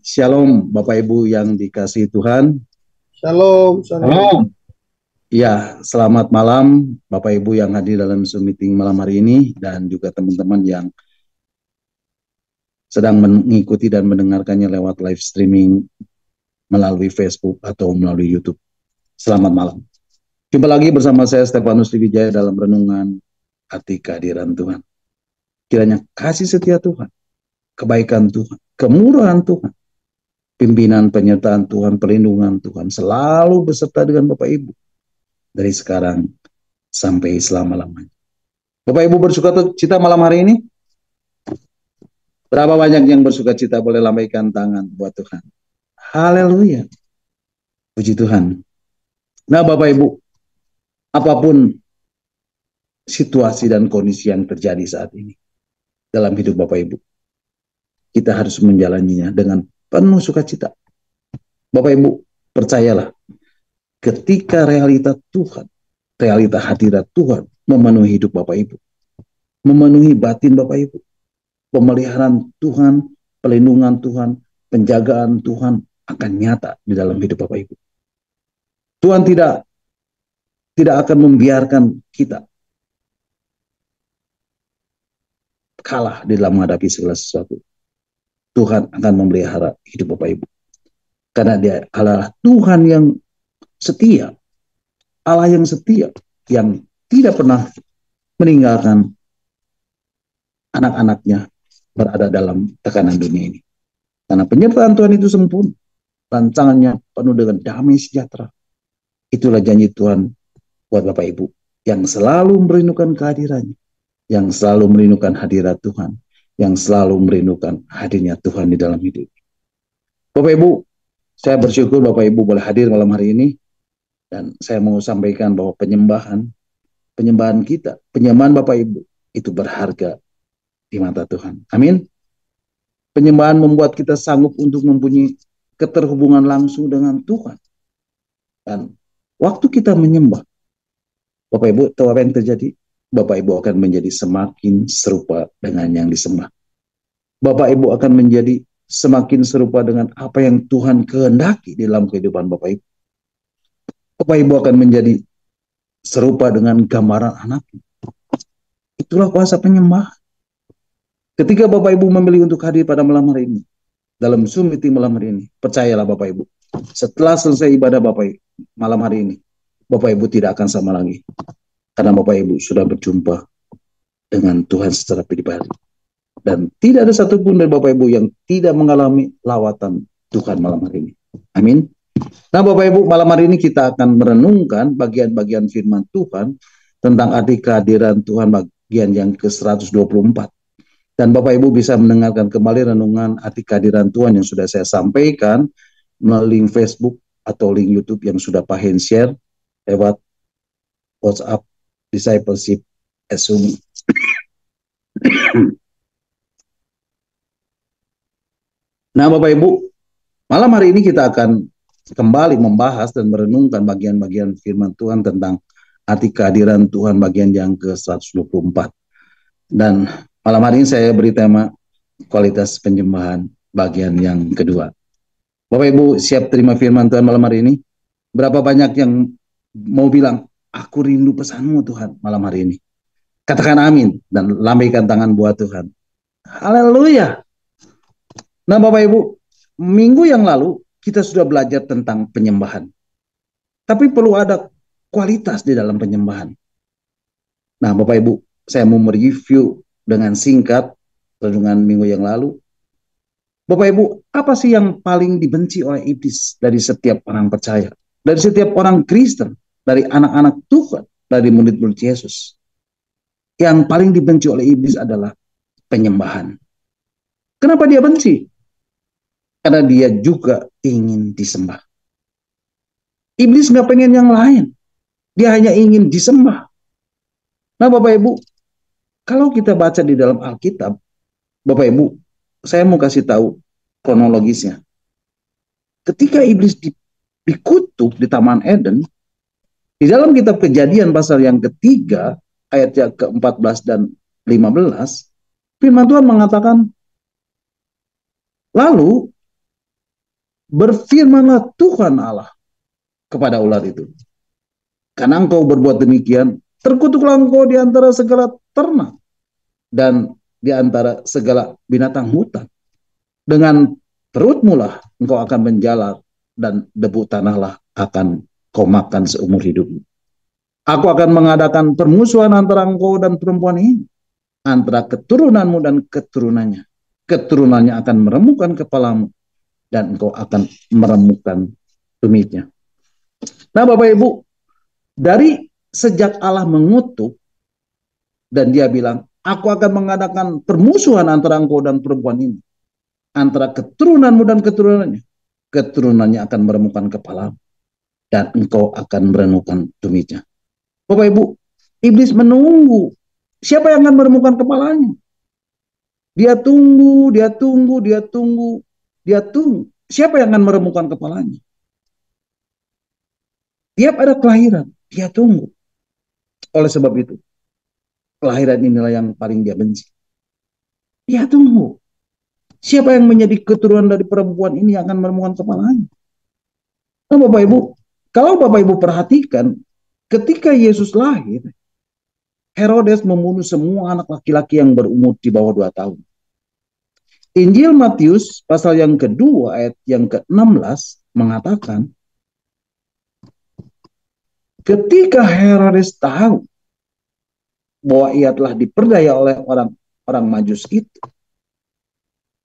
Shalom Bapak Ibu yang dikasihi Tuhan. Shalom, shalom. Halo. Ya, selamat malam Bapak Ibu yang hadir dalam Zoom meeting malam hari ini dan juga teman-teman yang sedang mengikuti dan mendengarkannya lewat live streaming melalui Facebook atau melalui YouTube. Selamat malam. Jumpa lagi bersama saya Stefanus Diwijaya dalam renungan arti kehadiran Tuhan. Kiranya kasih setia Tuhan, kebaikan Tuhan, kemurahan Tuhan, pimpinan penyertaan Tuhan, perlindungan Tuhan selalu beserta dengan Bapak Ibu dari sekarang sampai selama-lamanya. Bapak Ibu bersuka cita malam hari ini? Berapa banyak yang bersuka cita boleh lambaikan tangan buat Tuhan? Haleluya. Puji Tuhan. Nah Bapak Ibu, apapun situasi dan kondisi yang terjadi saat ini dalam hidup Bapak Ibu, kita harus menjalaninya dengan penuh sukacita. Bapak Ibu, percayalah, ketika realita Tuhan, realita hadirat Tuhan memenuhi hidup Bapak Ibu, memenuhi batin Bapak Ibu, pemeliharaan Tuhan, pelindungan Tuhan, penjagaan Tuhan akan nyata di dalam hidup Bapak Ibu. Tuhan tidak akan membiarkan kita kalah di dalam menghadapi segala sesuatu. Tuhan akan memelihara hidup Bapak Ibu. Karena Dia adalah Tuhan yang setia, Allah yang setia, yang tidak pernah meninggalkan anak-anaknya berada dalam tekanan dunia ini. Karena penyertaan Tuhan itu sempurna, rancangannya penuh dengan damai sejahtera. Itulah janji Tuhan buat Bapak Ibu yang selalu merindukan kehadirannya, yang selalu merindukan hadirat Tuhan, yang selalu merindukan hadirnya Tuhan di dalam hidup. Bapak Ibu, saya bersyukur Bapak Ibu boleh hadir malam hari ini, dan saya mau sampaikan bahwa penyembahan kita, penyembahan Bapak Ibu itu berharga di mata Tuhan. Amin. Penyembahan membuat kita sanggup untuk mempunyai keterhubungan langsung dengan Tuhan. Dan waktu kita menyembah, Bapak Ibu tahu apa yang terjadi? Bapak Ibu akan menjadi semakin serupa dengan yang disembah. Bapak Ibu akan menjadi semakin serupa dengan apa yang Tuhan kehendaki di dalam kehidupan Bapak Ibu. Bapak Ibu akan menjadi serupa dengan gambaran anak. Itulah kuasa penyembah. Ketika Bapak Ibu memilih untuk hadir pada malam hari ini, dalam Zoom meeting malam hari ini, percayalah Bapak Ibu, setelah selesai ibadah Bapak Ibu malam hari ini, Bapak Ibu tidak akan sama lagi. Karena Bapak Ibu sudah berjumpa dengan Tuhan secara pribadi. Dan tidak ada satupun dari Bapak Ibu yang tidak mengalami lawatan Tuhan malam hari ini. Amin. Nah Bapak Ibu, malam hari ini kita akan merenungkan bagian-bagian firman Tuhan tentang arti kehadiran Tuhan bagian yang ke-124. Dan Bapak Ibu bisa mendengarkan kembali renungan arti kehadiran Tuhan yang sudah saya sampaikan melalui link Facebook atau link YouTube yang sudah Pak Hen share lewat WhatsApp Discipleship Zoom. Nah Bapak Ibu, malam hari ini kita akan kembali membahas dan merenungkan bagian-bagian firman Tuhan tentang arti kehadiran Tuhan bagian yang ke-124. Dan malam hari ini saya beri tema kualitas penyembahan bagian yang kedua. Bapak Ibu siap terima firman Tuhan malam hari ini? Berapa banyak yang mau bilang, aku rindu pesanmu Tuhan malam hari ini? Katakan amin dan lambaikan tangan buat Tuhan. Haleluya. Nah Bapak Ibu, minggu yang lalu kita sudah belajar tentang penyembahan. Tapi perlu ada kualitas di dalam penyembahan. Nah Bapak Ibu, saya mau mereview dengan singkat renungan minggu yang lalu. Bapak Ibu, apa sih yang paling dibenci oleh iblis dari setiap orang percaya? Dari setiap orang Kristen, dari anak-anak Tuhan, dari murid-murid Yesus. Yang paling dibenci oleh iblis adalah penyembahan. Kenapa dia benci? Karena dia juga ingin disembah. Iblis nggak pengen yang lain. Dia hanya ingin disembah. Nah Bapak Ibu, kalau kita baca di dalam Alkitab, Bapak Ibu, saya mau kasih tahu kronologisnya. Ketika iblis dikutuk di Taman Eden, di dalam kitab Kejadian pasal yang ketiga, ayat yang ke-14 dan 15, firman Tuhan mengatakan, lalu Berfirmanlah Tuhan Allah kepada ular itu, karena engkau berbuat demikian, terkutuklah engkau di antara segala ternak dan di antara segala binatang hutan. Dengan perutmu lah engkau akan menjalar, dan debu tanahlah akan kau makan seumur hidupmu. Aku akan mengadakan permusuhan antara engkau dan perempuan ini, antara keturunanmu dan keturunannya. Keturunannya akan meremukkan kepalamu, dan engkau akan meremukkan tumitnya. Nah Bapak Ibu, dari sejak Allah mengutuk, dan dia bilang, aku akan mengadakan permusuhan antara engkau dan perempuan ini, antara keturunanmu dan keturunannya. Keturunannya akan meremukkan kepalamu, dan engkau akan meremukkan tumitnya. Bapak Ibu, iblis menunggu siapa yang akan meremukkan kepalanya. Dia tunggu, dia tunggu, dia tunggu, dia tunggu. Siapa yang akan meremukkan kepalanya? Tiap ada kelahiran, dia tunggu. Oleh sebab itu, kelahiran inilah yang paling dia benci. Dia tunggu. Siapa yang menjadi keturunan dari perempuan ini yang akan meremukkan kepalanya? Nah Bapak Ibu, kalau Bapak Ibu perhatikan, ketika Yesus lahir, Herodes membunuh semua anak laki-laki yang berumur di bawah 2 tahun. Injil Matius pasal yang kedua ayat yang ke-16 mengatakan, ketika Herodes tahu bahwa ia telah diperdaya oleh orang Majus itu,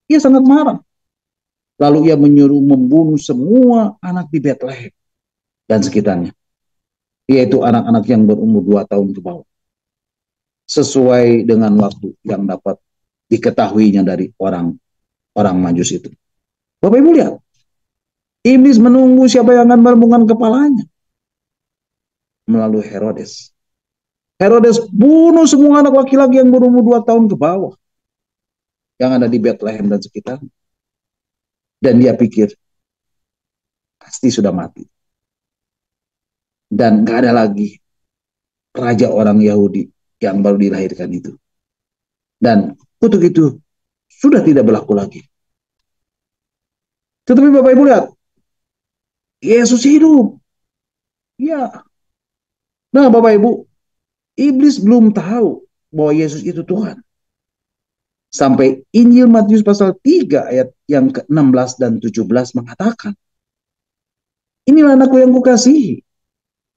ia sangat marah. Lalu ia menyuruh membunuh semua anak di Betlehem dan sekitarnya, yaitu anak-anak yang berumur 2 tahun ke bawah, sesuai dengan waktu yang dapat diketahuinya dari orang Majus itu. Bapak Ibu lihat, iblis menunggu siapa yang akan meremukkan kepalanya melalui Herodes. Herodes bunuh semua anak laki-laki yang berumur 2 tahun ke bawah yang ada di Betlehem dan sekitar. Dan dia pikir pasti sudah mati. Dan gak ada lagi raja orang Yahudi yang baru dilahirkan itu. Dan kutuk itu sudah tidak berlaku lagi. Tetapi Bapak Ibu lihat, Yesus hidup. Ya. Nah Bapak Ibu, iblis belum tahu bahwa Yesus itu Tuhan. Sampai Injil Matius pasal 3 ayat yang ke-16 dan 17 mengatakan, inilah anakku yang kukasihi,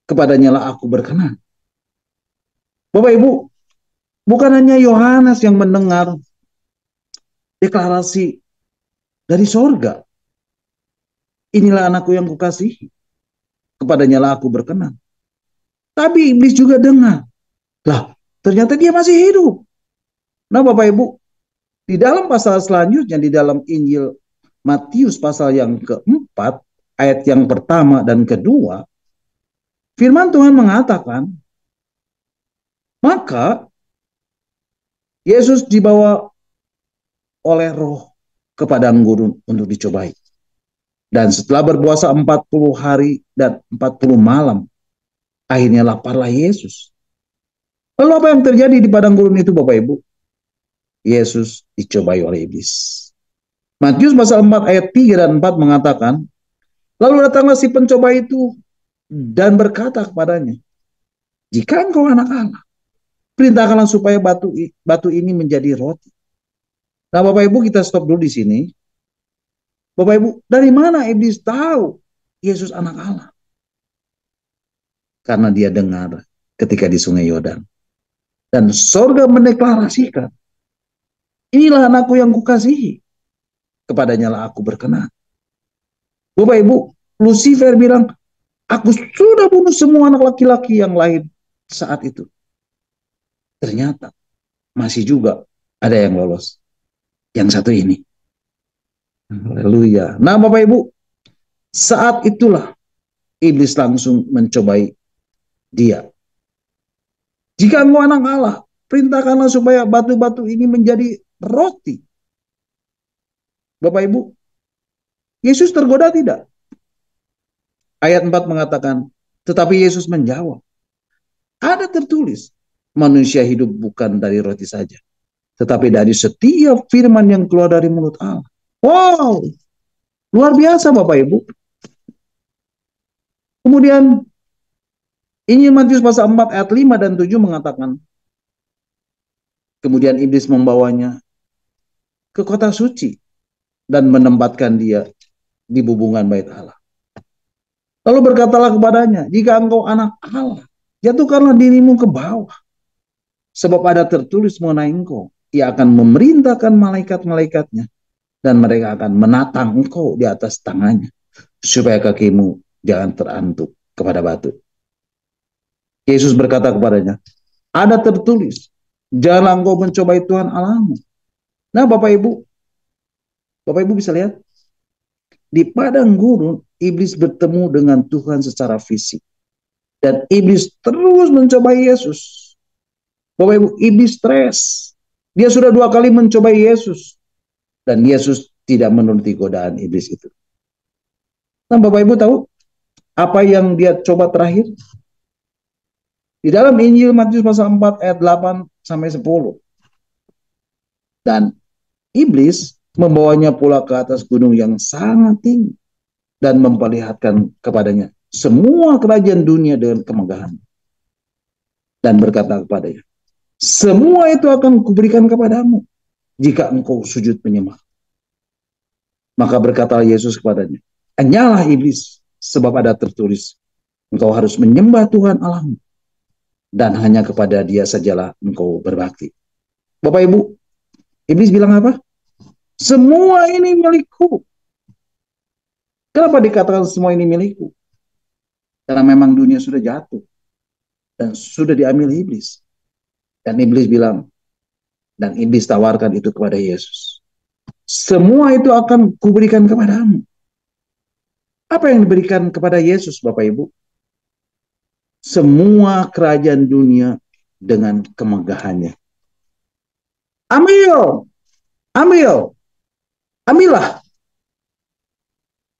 kepadanya lah aku berkenan. Bapak Ibu, bukan hanya Yohanes yang mendengar deklarasi dari sorga, inilah anakku yang kukasihi, kepadanya lah aku berkenan. Tapi iblis juga dengar, lah ternyata dia masih hidup. Nah Bapak Ibu, di dalam pasal selanjutnya, di dalam Injil Matius pasal yang ke-4, ayat yang pertama dan kedua, firman Tuhan mengatakan, maka Yesus dibawa oleh roh ke padang gurun untuk dicobai. Dan setelah berpuasa 40 hari dan 40 malam, akhirnya laparlah Yesus. Lalu apa yang terjadi di padang gurun itu Bapak Ibu? Yesus dicobai oleh iblis. Matius pasal 4 ayat 3 dan 4 mengatakan, lalu datanglah si pencoba itu dan berkata kepadanya, jika engkau anak Allah, perintahkanlah supaya batu ini menjadi roti. Nah Bapak Ibu, kita stop dulu di sini. Bapak Ibu, dari mana iblis tahu Yesus anak Allah? Karena dia dengar ketika di Sungai Yordan. Dan sorga mendeklarasikan, inilah anakku yang kukasihi, kepadanya lah aku berkenan. Bapak Ibu, Lucifer bilang, aku sudah bunuh semua anak laki-laki yang lahir saat itu. Ternyata masih juga ada yang lolos. Yang satu ini. Haleluya. Nah Bapak Ibu, saat itulah iblis langsung mencobai dia. Jika engkau anak Allah, perintahkanlah supaya batu-batu ini menjadi roti. Bapak Ibu, Yesus tergoda tidak? Ayat 4 mengatakan, tetapi Yesus menjawab, ada tertulis, manusia hidup bukan dari roti saja, tetapi dari setiap firman yang keluar dari mulut Allah. Wow, Luar biasa Bapak Ibu. Kemudian Injil Matius pasal 4 ayat 5 dan 7 mengatakan, kemudian iblis membawanya ke kota suci dan menempatkan dia di bubungan bait Allah. Lalu berkatalah kepadanya, jika engkau anak Allah, jatuhkanlah dirimu ke bawah. Sebab ada tertulis mengenai engkau, ia akan memerintahkan malaikat-malaikatnya, dan mereka akan menatang engkau di atas tangannya, supaya kakimu jangan terantuk kepada batu. Yesus berkata kepadanya, ada tertulis, janganlah engkau mencobai Tuhan Allahmu. Nah Bapak Ibu bisa lihat, di padang gurun, iblis bertemu dengan Tuhan secara fisik. Dan iblis terus mencobai Yesus. Bapak Ibu, iblis stres. Dia sudah 2 kali mencobai Yesus. Dan Yesus tidak menuruti godaan iblis itu. Nah Bapak Ibu tahu apa yang dia coba terakhir? Di dalam Injil Matius pasal 4 ayat 8 sampai 10. Dan iblis membawanya pula ke atas gunung yang sangat tinggi dan memperlihatkan kepadanya semua kerajaan dunia dengan kemegahan. Dan berkata kepadanya, semua itu akan kuberikan kepadamu jika engkau sujud menyembah. Maka berkata Yesus kepadanya, enyalah iblis, sebab ada tertulis, engkau harus menyembah Tuhan Allahmu, dan hanya kepada Dia sajalah engkau berbakti. Bapak Ibu, iblis bilang apa? Semua ini milikku. Kenapa dikatakan semua ini milikku? Karena memang dunia sudah jatuh dan sudah diambil iblis. Dan iblis bilang, dan iblis tawarkan itu kepada Yesus. Semua itu akan kuberikan kepadamu. Apa yang diberikan kepada Yesus, Bapak Ibu? Semua kerajaan dunia dengan kemegahannya. Ambil, ambil, ambillah.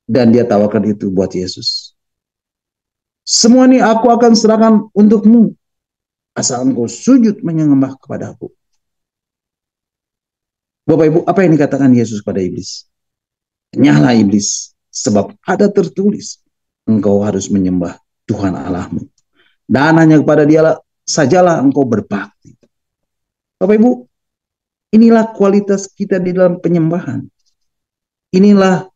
Dan dia tawarkan itu buat Yesus. Semua ini aku akan serahkan untukmu, asal engkau sujud menyembah kepada aku. Bapak Ibu, apa yang dikatakan Yesus pada iblis? Nyala iblis, sebab ada tertulis, engkau harus menyembah Tuhan Allahmu. Dan hanya kepada Dia sajalah engkau berbakti. Bapak Ibu, inilah kualitas kita di dalam penyembahan. Inilah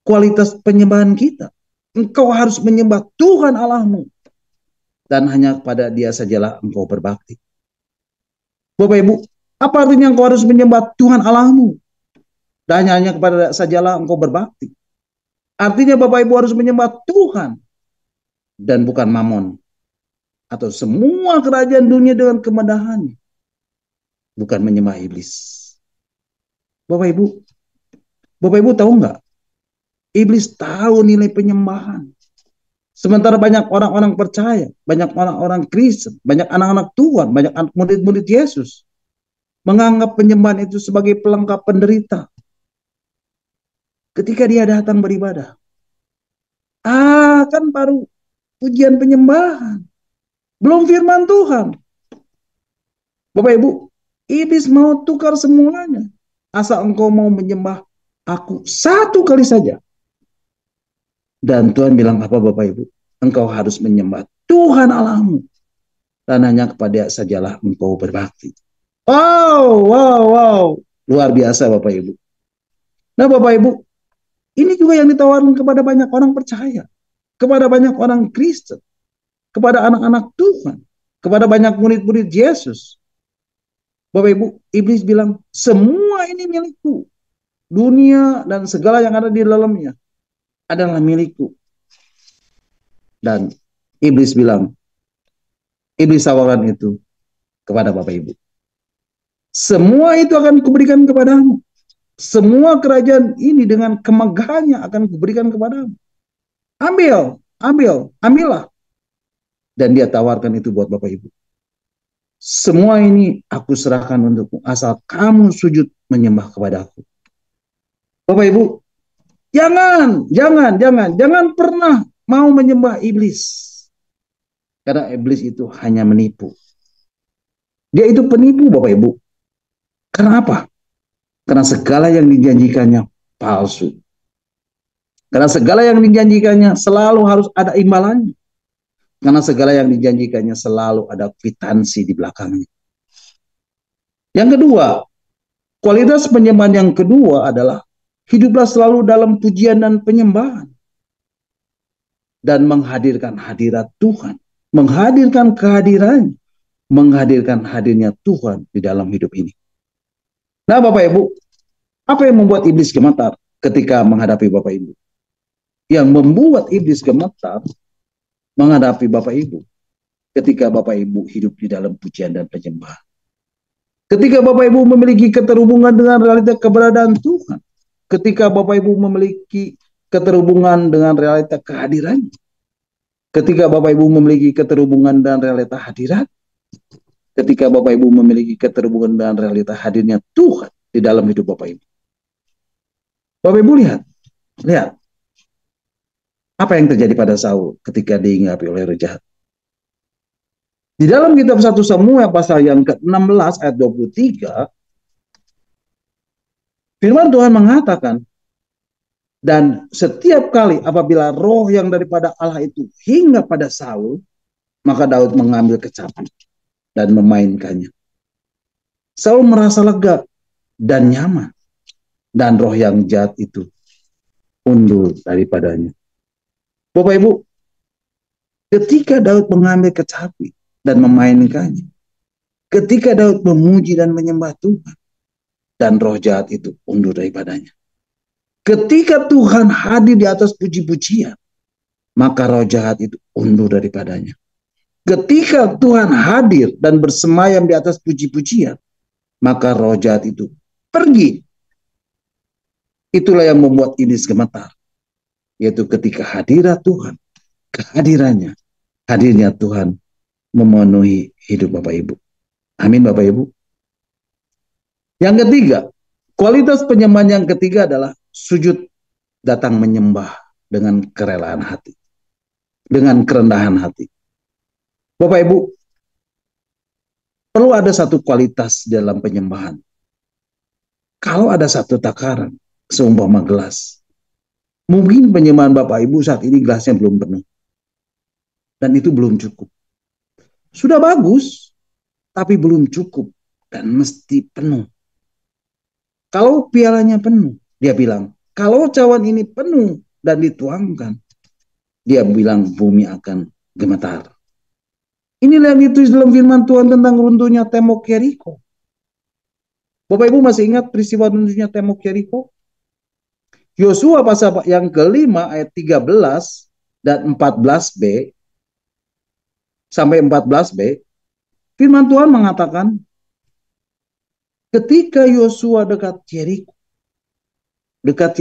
kualitas penyembahan kita. Engkau harus menyembah Tuhan Allahmu. Dan hanya kepada Dia sajalah engkau berbakti. Bapak Ibu, apa artinya engkau harus menyembah Tuhan Allahmu? Dan hanya kepada sajalah engkau berbakti. Artinya Bapak Ibu harus menyembah Tuhan. Dan bukan mamon. Atau semua kerajaan dunia dengan kemegahannya. Bukan menyembah iblis. Bapak Ibu tahu nggak? Iblis tahu nilai penyembahan. Sementara banyak orang-orang percaya, banyak orang-orang Kristen, banyak anak-anak Tuhan, banyak murid-murid Yesus menganggap penyembahan itu sebagai pelengkap penderita. Ketika dia datang beribadah, kan baru ujian penyembahan, belum firman Tuhan. Bapak Ibu, iblis mau tukar semuanya, asal engkau mau menyembah aku satu kali saja. Dan Tuhan bilang apa Bapak Ibu? Engkau harus menyembah Tuhan Allahmu. Dan hanya kepada sajalah engkau berbakti. Wow. Luar biasa Bapak Ibu. Nah Bapak Ibu, ini juga yang ditawarkan kepada banyak orang percaya. Kepada banyak orang Kristen. Kepada anak-anak Tuhan. Kepada banyak murid-murid Yesus. Bapak Ibu, iblis bilang, semua ini milikku. Dunia dan segala yang ada di dalamnya adalah milikku. Dan iblis bilang, iblis tawarkan itu kepada Bapak Ibu. Semua itu akan kuberikan kepadamu. Semua kerajaan ini dengan kemegahannya akan kuberikan kepadamu. Ambillah. Dan dia tawarkan itu buat Bapak Ibu. Semua ini aku serahkan untukmu, asal kamu sujud menyembah kepada aku. Bapak Ibu, jangan pernah mau menyembah iblis. Karena iblis itu hanya menipu. Dia itu penipu Bapak Ibu. Karena apa? Karena segala yang dijanjikannya palsu. Karena segala yang dijanjikannya selalu harus ada imbalannya. Karena segala yang dijanjikannya selalu ada kwitansi di belakangnya. Yang kedua, kualitas penyembahan yang kedua adalah hiduplah selalu dalam pujian dan penyembahan. Dan menghadirkan hadirat Tuhan. Menghadirkan kehadirannya. Menghadirkan hadirnya Tuhan di dalam hidup ini. Nah Bapak Ibu, apa yang membuat iblis gemetar ketika menghadapi Bapak Ibu? Yang membuat iblis gemetar menghadapi Bapak Ibu ketika Bapak Ibu hidup di dalam pujian dan penyembahan. Ketika Bapak Ibu memiliki keterhubungan dengan realitas keberadaan Tuhan. Ketika Bapak Ibu memiliki keterhubungan dengan realitas kehadiran. Ketika Bapak Ibu memiliki keterhubungan dengan realitas hadirat. Ketika Bapak Ibu memiliki keterhubungan dengan realitas hadirnya Tuhan di dalam hidup Bapak Ibu. Bapak Ibu lihat. Apa yang terjadi pada Saul ketika diinggapi oleh roh jahat? Di dalam kitab 1 Samuel pasal yang ke-16 ayat 23, firman Tuhan mengatakan, dan setiap kali apabila roh yang daripada Allah itu hingga pada Saul, maka Daud mengambil kecapi dan memainkannya. Saul merasa lega dan nyaman, dan roh yang jahat itu undur daripadanya. Bapak Ibu, ketika Daud mengambil kecapi dan memainkannya, ketika Daud memuji dan menyembah Tuhan, dan roh jahat itu undur daripadanya. Ketika Tuhan hadir di atas puji-pujian, maka roh jahat itu undur daripadanya. Ketika Tuhan hadir dan bersemayam di atas puji-pujian, maka roh jahat itu pergi. Itulah yang membuat iblis gemetar, yaitu ketika hadirat Tuhan, kehadirannya, hadirnya Tuhan memenuhi hidup Bapak Ibu. Amin Bapak Ibu. Yang ketiga, kualitas penyembahan yang ketiga adalah sujud datang menyembah dengan kerelaan hati. Dengan kerendahan hati. Bapak Ibu, perlu ada satu kualitas dalam penyembahan. Kalau ada satu takaran, seumpama gelas, mungkin penyembahan Bapak Ibu saat ini gelasnya belum penuh. Dan itu belum cukup. Sudah bagus, tapi belum cukup dan mesti penuh. Kalau pialanya penuh, dia bilang, kalau cawan ini penuh dan dituangkan, dia bilang bumi akan gemetar. Inilah yang ditulis dalam firman Tuhan tentang runtuhnya tembok Yeriko. Bapak Ibu masih ingat peristiwa runtuhnya tembok Yeriko? Yosua pasal yang kelima ayat 13 dan 14b sampai 14b, firman Tuhan mengatakan, ketika Yosua dekat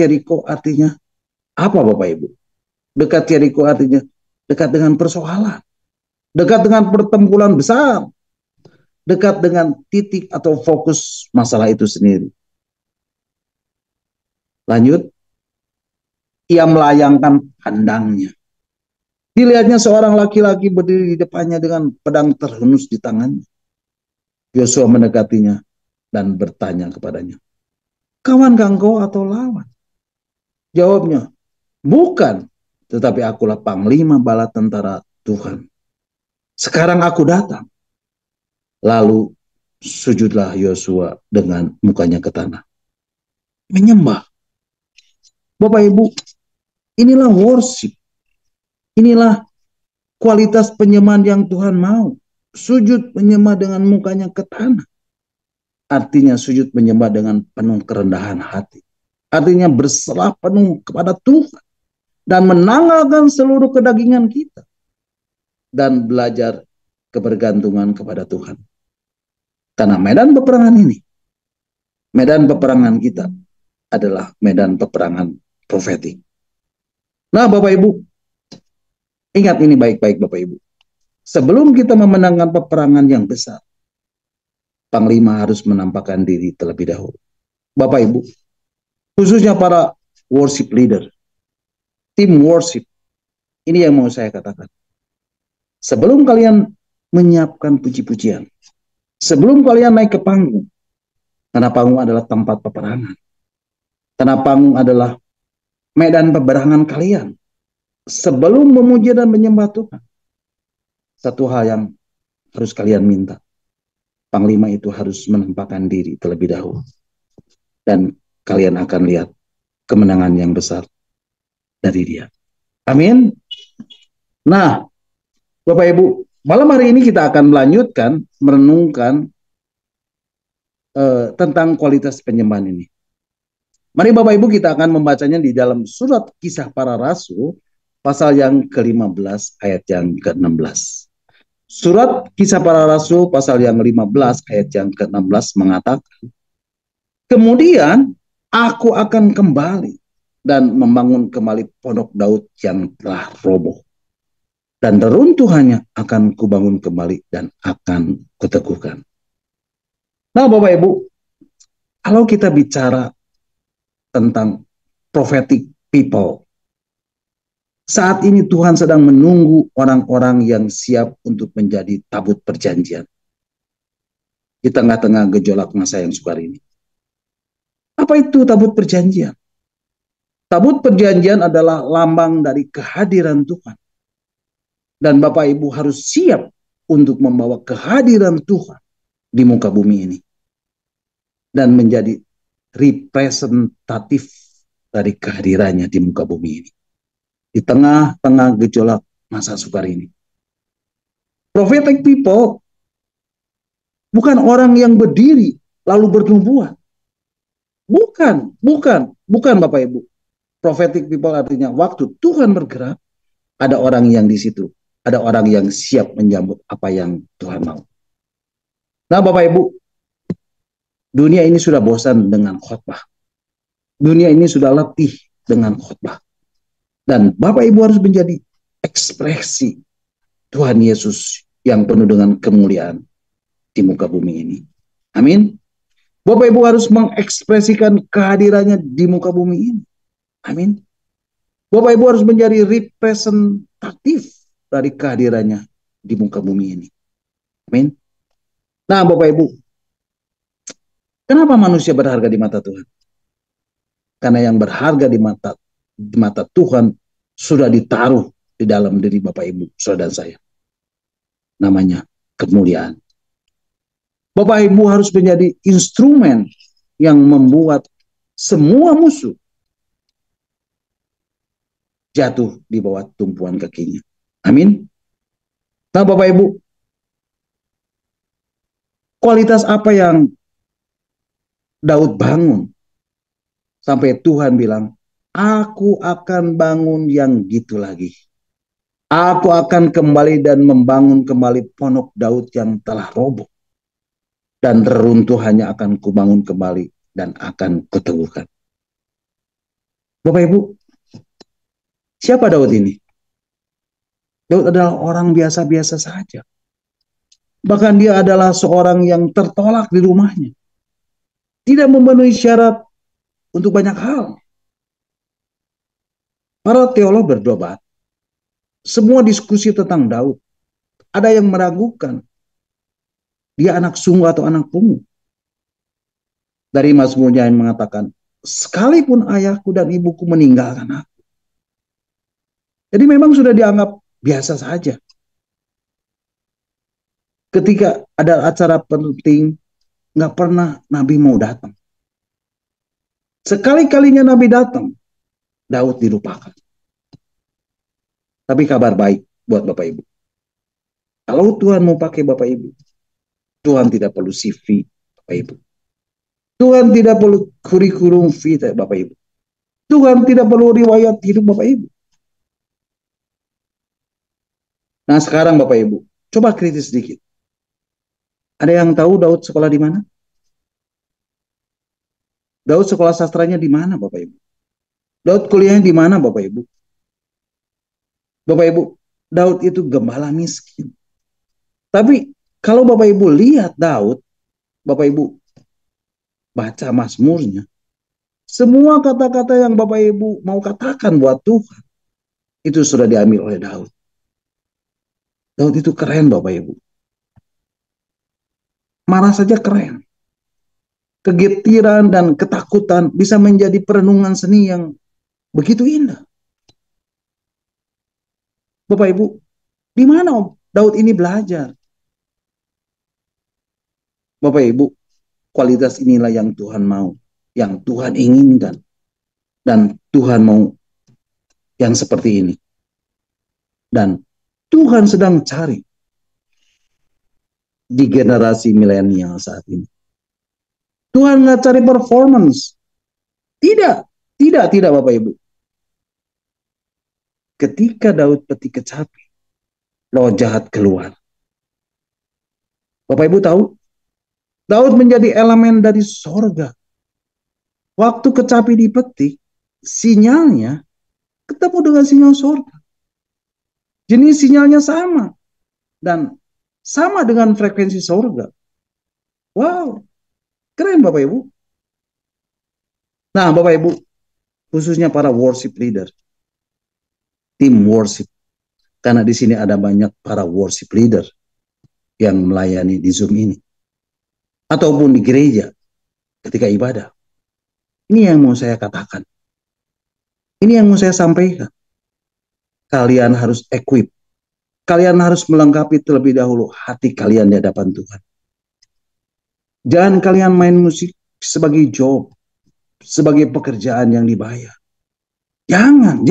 Yeriko artinya apa Bapak Ibu? Dekat Yeriko artinya dekat dengan persoalan, dekat dengan pertempuran besar, dekat dengan titik atau fokus masalah itu sendiri. Lanjut, ia melayangkan pandangnya. Dilihatnya seorang laki-laki berdiri di depannya dengan pedang terhunus di tangannya. Yosua mendekatinya dan bertanya kepadanya, kawankah engkau atau lawan? Jawabnya, bukan, tetapi akulah panglima bala tentara Tuhan. Sekarang aku datang. Lalu sujudlah Yosua dengan mukanya ke tanah. Menyembah. Bapak Ibu, inilah worship. Inilah kualitas penyembahan yang Tuhan mau. Sujud menyembah dengan mukanya ke tanah. Artinya sujud menyembah dengan penuh kerendahan hati. Artinya berserah penuh kepada Tuhan. Dan menanggalkan seluruh kedagingan kita. Dan belajar kebergantungan kepada Tuhan. Karena medan peperangan ini, medan peperangan kita adalah medan peperangan profetik. Nah Bapak Ibu, ingat ini baik-baik Bapak Ibu. Sebelum kita memenangkan peperangan yang besar, panglima harus menampakkan diri terlebih dahulu. Bapak Ibu, khususnya para worship leader, tim worship, ini yang mau saya katakan. Sebelum kalian menyiapkan puji-pujian, sebelum kalian naik ke panggung, karena panggung adalah tempat peperangan, karena panggung adalah medan peperangan kalian sebelum memuji dan menyembah Tuhan. Satu hal yang harus kalian minta. Panglima itu harus menampakkan diri terlebih dahulu. Dan kalian akan lihat kemenangan yang besar dari dia. Amin. Nah, Bapak Ibu, malam hari ini kita akan melanjutkan merenungkan tentang kualitas penyembahan ini. Mari Bapak Ibu kita akan membacanya di dalam surat Kisah Para Rasul pasal yang ke-15 ayat yang ke-16. Surat Kisah Para Rasul pasal yang 15 ayat yang ke-16 mengatakan, kemudian aku akan kembali dan membangun kembali pondok Daud yang telah roboh. Dan reruntuhannya akan kubangun kembali dan akan kuteguhkan. Nah Bapak Ibu, kalau kita bicara tentang prophetic people, saat ini Tuhan sedang menunggu orang-orang yang siap untuk menjadi tabut perjanjian di tengah-tengah gejolak masa yang sukar ini. Apa itu tabut perjanjian? Tabut perjanjian adalah lambang dari kehadiran Tuhan. Dan Bapak Ibu harus siap untuk membawa kehadiran Tuhan di muka bumi ini. Dan menjadi representatif dari kehadirannya di muka bumi ini. Di tengah-tengah gejolak masa sukar ini. Prophetic people bukan orang yang berdiri lalu bernubuat. Bukan Bapak Ibu. Prophetic people artinya waktu Tuhan bergerak, ada orang yang di situ. Ada orang yang siap menyambut apa yang Tuhan mau. Nah Bapak Ibu, dunia ini sudah bosan dengan khotbah. Dunia ini sudah letih dengan khotbah. Dan Bapak Ibu harus menjadi ekspresi Tuhan Yesus yang penuh dengan kemuliaan di muka bumi ini. Amin. Bapak Ibu harus mengekspresikan kehadirannya di muka bumi ini. Amin. Bapak Ibu harus menjadi representatif dari kehadirannya di muka bumi ini. Amin. Nah Bapak Ibu, kenapa manusia berharga di mata Tuhan? Karena yang berharga di mata Tuhan sudah ditaruh di dalam diri Bapak Ibu, saudara dan saya. Namanya kemuliaan. Bapak Ibu harus menjadi instrumen yang membuat semua musuh jatuh di bawah tumpuan kakinya. Amin. Nah Bapak Ibu, kualitas apa yang Daud bangun sampai Tuhan bilang, aku akan bangun yang gitu lagi. Aku akan kembali dan membangun kembali pondok Daud yang telah roboh. Dan reruntuhannya akan kubangun kembali dan akan kuteguhkan. Bapak Ibu, siapa Daud ini? Daud adalah orang biasa-biasa saja. Bahkan dia adalah seorang yang tertolak di rumahnya. Tidak memenuhi syarat untuk banyak hal. Para teolog berdebat. Semua diskusi tentang Daud. Ada yang meragukan. Dia anak sungguh atau anak pungut. Dari Mazmurnya yang mengatakan, sekalipun ayahku dan ibuku meninggalkan aku. Jadi memang sudah dianggap biasa saja. Ketika ada acara penting, nggak pernah Nabi mau datang. Sekali-kalinya Nabi datang, Daud dilupakan. Tapi kabar baik buat Bapak Ibu. Kalau Tuhan mau pakai Bapak Ibu, Tuhan tidak perlu CV Bapak Ibu. Tuhan tidak perlu kurikulum vitae Bapak Ibu. Tuhan tidak perlu riwayat hidup Bapak Ibu. Nah sekarang Bapak Ibu, coba kritis sedikit. Ada yang tahu Daud sekolah di mana? Daud sekolah sastranya di mana Bapak Ibu? Daud kuliahnya di mana Bapak Ibu? Bapak Ibu, Daud itu gembala miskin. Tapi kalau Bapak Ibu lihat Daud, Bapak Ibu baca Mazmurnya, semua kata-kata yang Bapak Ibu mau katakan buat Tuhan, itu sudah diambil oleh Daud. Daud itu keren Bapak Ibu. Marah saja keren. Kegetiran dan ketakutan bisa menjadi perenungan seni yang Begitu indah. Bapak Ibu, di mana Daud ini belajar? Bapak Ibu, kualitas inilah yang Tuhan mau, yang Tuhan inginkan. Dan Tuhan mau yang seperti ini. Dan Tuhan sedang cari di generasi milenial saat ini. Tuhan nggak cari performance. Tidak, tidak Bapak Ibu. Ketika Daud petik kecapi, roh jahat keluar. Bapak Ibu tahu, Daud menjadi elemen dari sorga. Waktu kecapi dipetik, sinyalnya ketemu dengan sinyal sorga. Jenis sinyalnya sama. Dan sama dengan frekuensi sorga. Wow, keren Bapak Ibu. Nah Bapak Ibu, khususnya para worship leader, tim worship. Karena di sini ada banyak para worship leader yang melayani di Zoom ini. Ataupun di gereja ketika ibadah. Ini yang mau saya katakan. Ini yang mau saya sampaikan. Kalian harus equip. Kalian harus melengkapi terlebih dahulu hati kalian di hadapan Tuhan. Jangan kalian main musik sebagai job, sebagai pekerjaan yang dibayar. Jangan.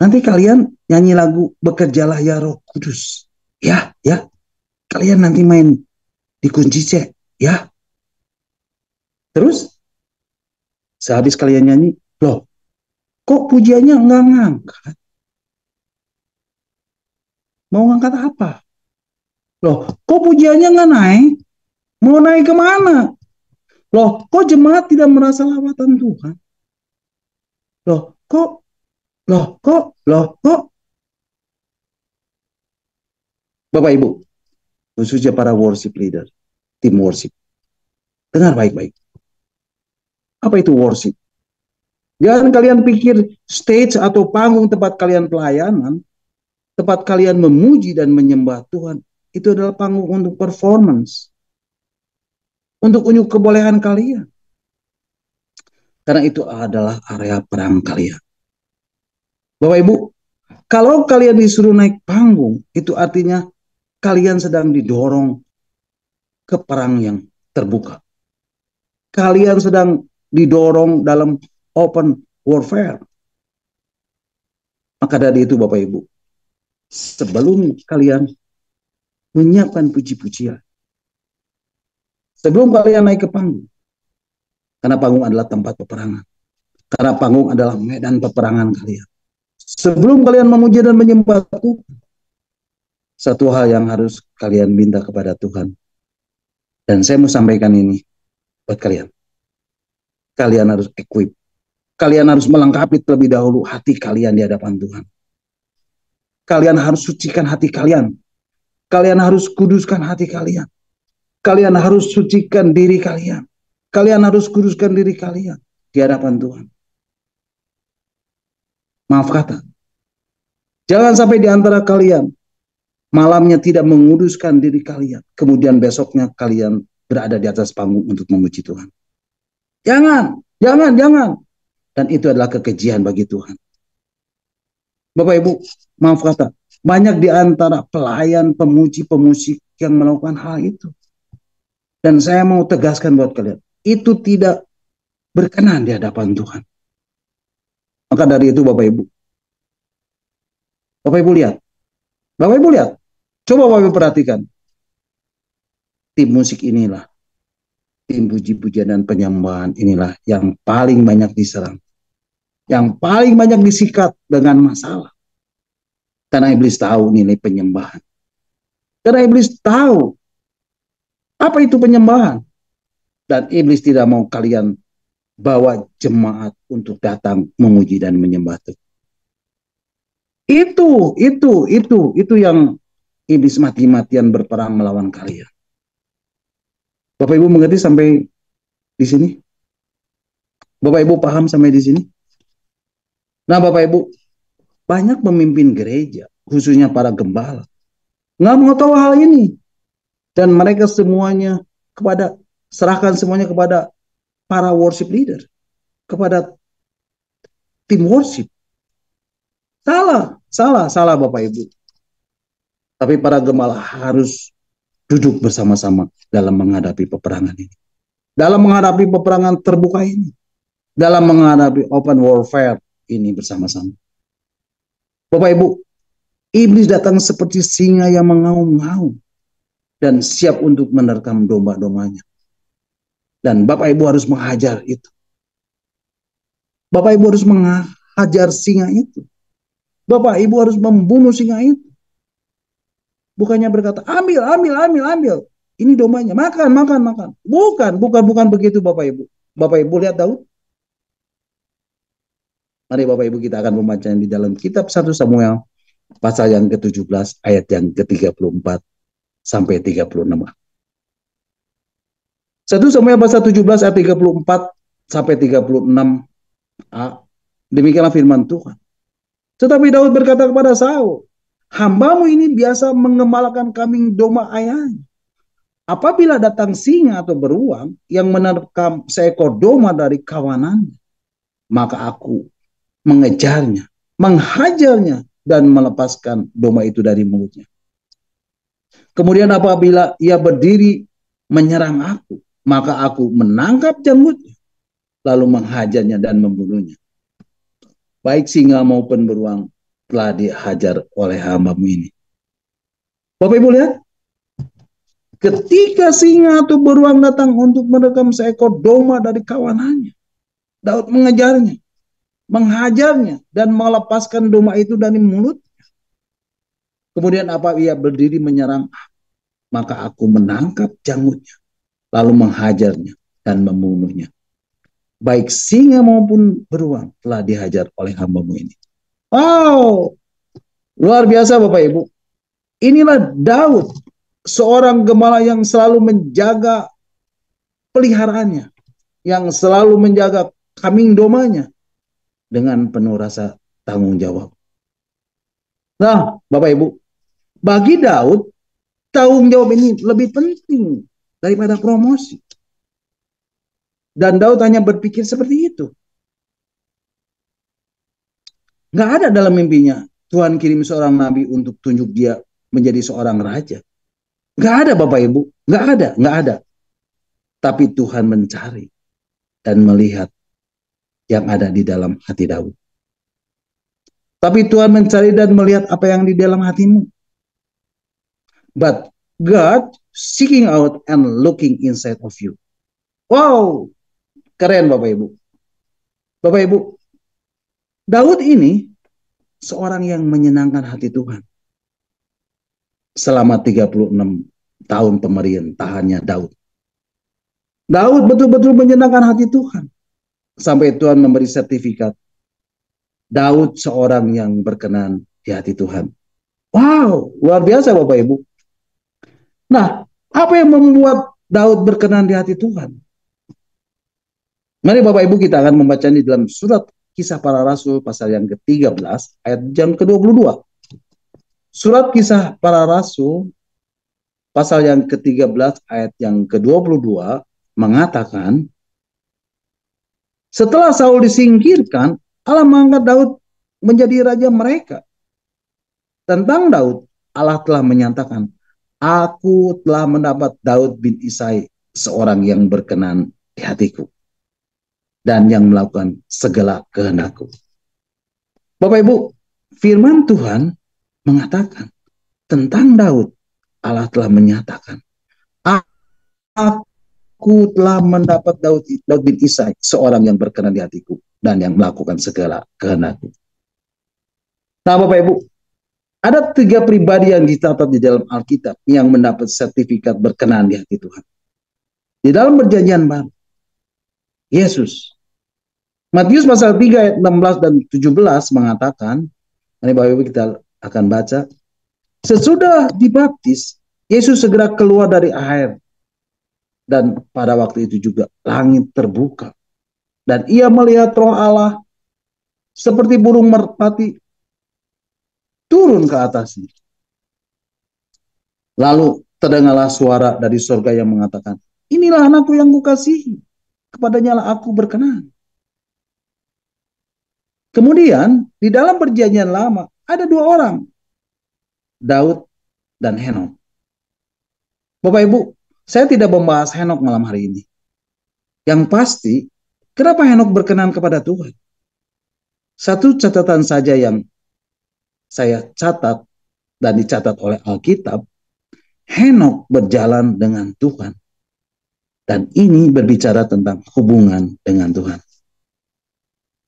Nanti kalian nyanyi lagu Bekerjalah ya Roh Kudus. Ya. Kalian nanti main di kunci C. Ya. Terus, sehabis kalian nyanyi, loh, kok pujiannya nggak ngangkat? Mau ngangkat apa? Loh, kok pujiannya nggak naik? Mau naik kemana? Loh, kok jemaat tidak merasa lawatan Tuhan? Loh, kok? Bapak Ibu, khususnya para worship leader, tim worship. Dengar baik-baik. Apa itu worship? Jangan kalian pikir stage atau panggung tempat kalian pelayanan, tempat kalian memuji dan menyembah Tuhan, itu adalah panggung untuk performance. Untuk unjuk kebolehan kalian. Karena itu adalah area perang kalian. Bapak Ibu, kalau kalian disuruh naik panggung, itu artinya kalian sedang didorong ke perang yang terbuka. Kalian sedang didorong dalam open warfare. Maka dari itu Bapak Ibu, sebelum kalian menyiapkan puji-pujian, sebelum kalian naik ke panggung, karena panggung adalah tempat peperangan, karena panggung adalah medan peperangan kalian. Sebelum kalian memuji dan menyembah Tuhan, satu hal yang harus kalian minta kepada Tuhan. Dan saya mau sampaikan ini buat kalian. Kalian harus equip. Kalian harus melengkapi terlebih dahulu hati kalian di hadapan Tuhan. Kalian harus sucikan hati kalian. Kalian harus kuduskan hati kalian. Kalian harus sucikan diri kalian. Kalian harus kuduskan diri kalian di hadapan Tuhan. Maaf kata, jangan sampai di antara kalian malamnya tidak menguduskan diri kalian, kemudian besoknya kalian berada di atas panggung untuk memuji Tuhan. Jangan. Dan itu adalah kekejian bagi Tuhan. Bapak Ibu, maaf kata, banyak di antara pelayan, pemuji, pemusik yang melakukan hal itu. Dan saya mau tegaskan buat kalian, itu tidak berkenan di hadapan Tuhan. Maka dari itu Bapak Ibu lihat. Coba Bapak Ibu perhatikan. Tim musik inilah, tim puji-pujian dan penyembahan inilah yang paling banyak diserang. Yang paling banyak disikat dengan masalah. Karena iblis tahu nilai penyembahan. Karena iblis tahu apa itu penyembahan. Dan iblis tidak mau kalian bawa jemaat untuk datang memuji dan menyembah Tuhan. Itu yang iblis mati-matian berperang melawan kalian. Bapak Ibu mengerti sampai di sini? Bapak Ibu paham sampai di sini? Nah Bapak Ibu, banyak pemimpin gereja, khususnya para gembala, nggak mau tahu hal ini. Dan mereka serahkan semuanya kepada para worship leader. kepada tim worship. Salah Bapak Ibu. Tapi para gembala harus duduk bersama-sama dalam menghadapi peperangan ini. Dalam menghadapi peperangan terbuka ini. Dalam menghadapi open warfare ini bersama-sama. Bapak Ibu, iblis datang seperti singa yang mengaum-ngaum dan siap untuk menerkam domba-dombanya. Dan Bapak Ibu harus menghajar itu. Bapak Ibu harus menghajar singa itu. Bapak Ibu harus membunuh singa itu. Bukannya berkata, ambil. Ini dombanya, makan. Bukan begitu Bapak Ibu. Bapak Ibu lihat Daud. Mari Bapak Ibu kita akan membaca di dalam kitab 1 Samuel pasal yang ke-17 ayat yang ke-34 sampai 36. 1 Samuel pasal 17 ayat 34 sampai 36. Demikianlah firman Tuhan. Tetapi Daud berkata kepada Saul, hambamu ini biasa mengembalakan kambing domba ayahnya. Apabila datang singa atau beruang yang menerkam seekor domba dari kawanannya, maka aku mengejarnya, menghajarnya, dan melepaskan domba itu dari mulutnya. Kemudian apabila ia berdiri menyerang aku, maka aku menangkap janggutnya, lalu menghajarnya dan membunuhnya. Baik singa maupun beruang telah dihajar oleh hambamu ini. Bapak Ibu lihat, ketika singa atau beruang datang untuk menerkam seekor domba dari kawanannya, Daud mengejarnya, menghajarnya, dan melepaskan domba itu dari mulutnya. Kemudian apabila ia berdiri menyerang, maka aku menangkap janggutnya, lalu menghajarnya dan membunuhnya. Baik singa maupun beruang telah dihajar oleh hambamu ini. Wow, luar biasa Bapak Ibu. Inilah Daud, seorang gembala yang selalu menjaga peliharaannya, yang selalu menjaga kambing dombanya dengan penuh rasa tanggung jawab. Nah, Bapak Ibu, bagi Daud, tanggung jawab ini lebih penting daripada promosi. Dan Daud hanya berpikir seperti itu. Nggak ada dalam mimpinya Tuhan kirim seorang nabi untuk tunjuk dia menjadi seorang raja. Nggak ada Bapak Ibu, nggak ada. Tapi Tuhan mencari dan melihat yang ada di dalam hati Daud. Tapi Tuhan mencari dan melihat apa yang di dalam hatimu. But God seeking out and looking inside of you. Wow, keren Bapak Ibu. Bapak Ibu, Daud ini seorang yang menyenangkan hati Tuhan. Selama 36 tahun pemerintahannya Daud. Daud betul-betul menyenangkan hati Tuhan. Sampai Tuhan memberi sertifikat. Daud seorang yang berkenan di hati Tuhan. Wow, luar biasa Bapak Ibu. Nah, apa yang membuat Daud berkenan di hati Tuhan? Mari Bapak Ibu kita akan membaca di dalam surat Kisah Para Rasul pasal yang ke-13 ayat yang ke-22. Surat Kisah Para Rasul pasal yang ke-13 ayat yang ke-22 mengatakan, setelah Saul disingkirkan, Allah mengangkat Daud menjadi raja mereka. Tentang Daud, Allah telah menyatakan, aku telah mendapat Daud bin Isai, seorang yang berkenan di hatiku dan yang melakukan segala kehendakku. Bapak Ibu, firman Tuhan mengatakan tentang Daud, Allah telah menyatakan, aku telah mendapat Daud bin Isai, seorang yang berkenan di hatiku dan yang melakukan segala kehendakku. Nah Bapak Ibu, ada 3 pribadi yang dicatat di dalam Alkitab yang mendapat sertifikat berkenan di hati Tuhan. Di dalam perjanjian baru, Yesus. Matius pasal 3 ayat 16 dan 17 mengatakan, ini Bapak Ibu kita akan baca, sesudah dibaptis, Yesus segera keluar dari air. Dan pada waktu itu juga langit terbuka. Dan ia melihat Roh Allah seperti burung merpati turun ke atasnya. Lalu terdengarlah suara dari surga yang mengatakan, inilah anakku yang kukasihi, kepadanya lah aku berkenan. Kemudian di dalam perjanjian lama ada dua orang, Daud dan Henok. Bapak Ibu, saya tidak membahas Henok malam hari ini. Yang pasti, kenapa Henok berkenan kepada Tuhan? Satu catatan saja yang saya catat dan dicatat oleh Alkitab, Henok berjalan dengan Tuhan. Dan ini berbicara tentang hubungan dengan Tuhan.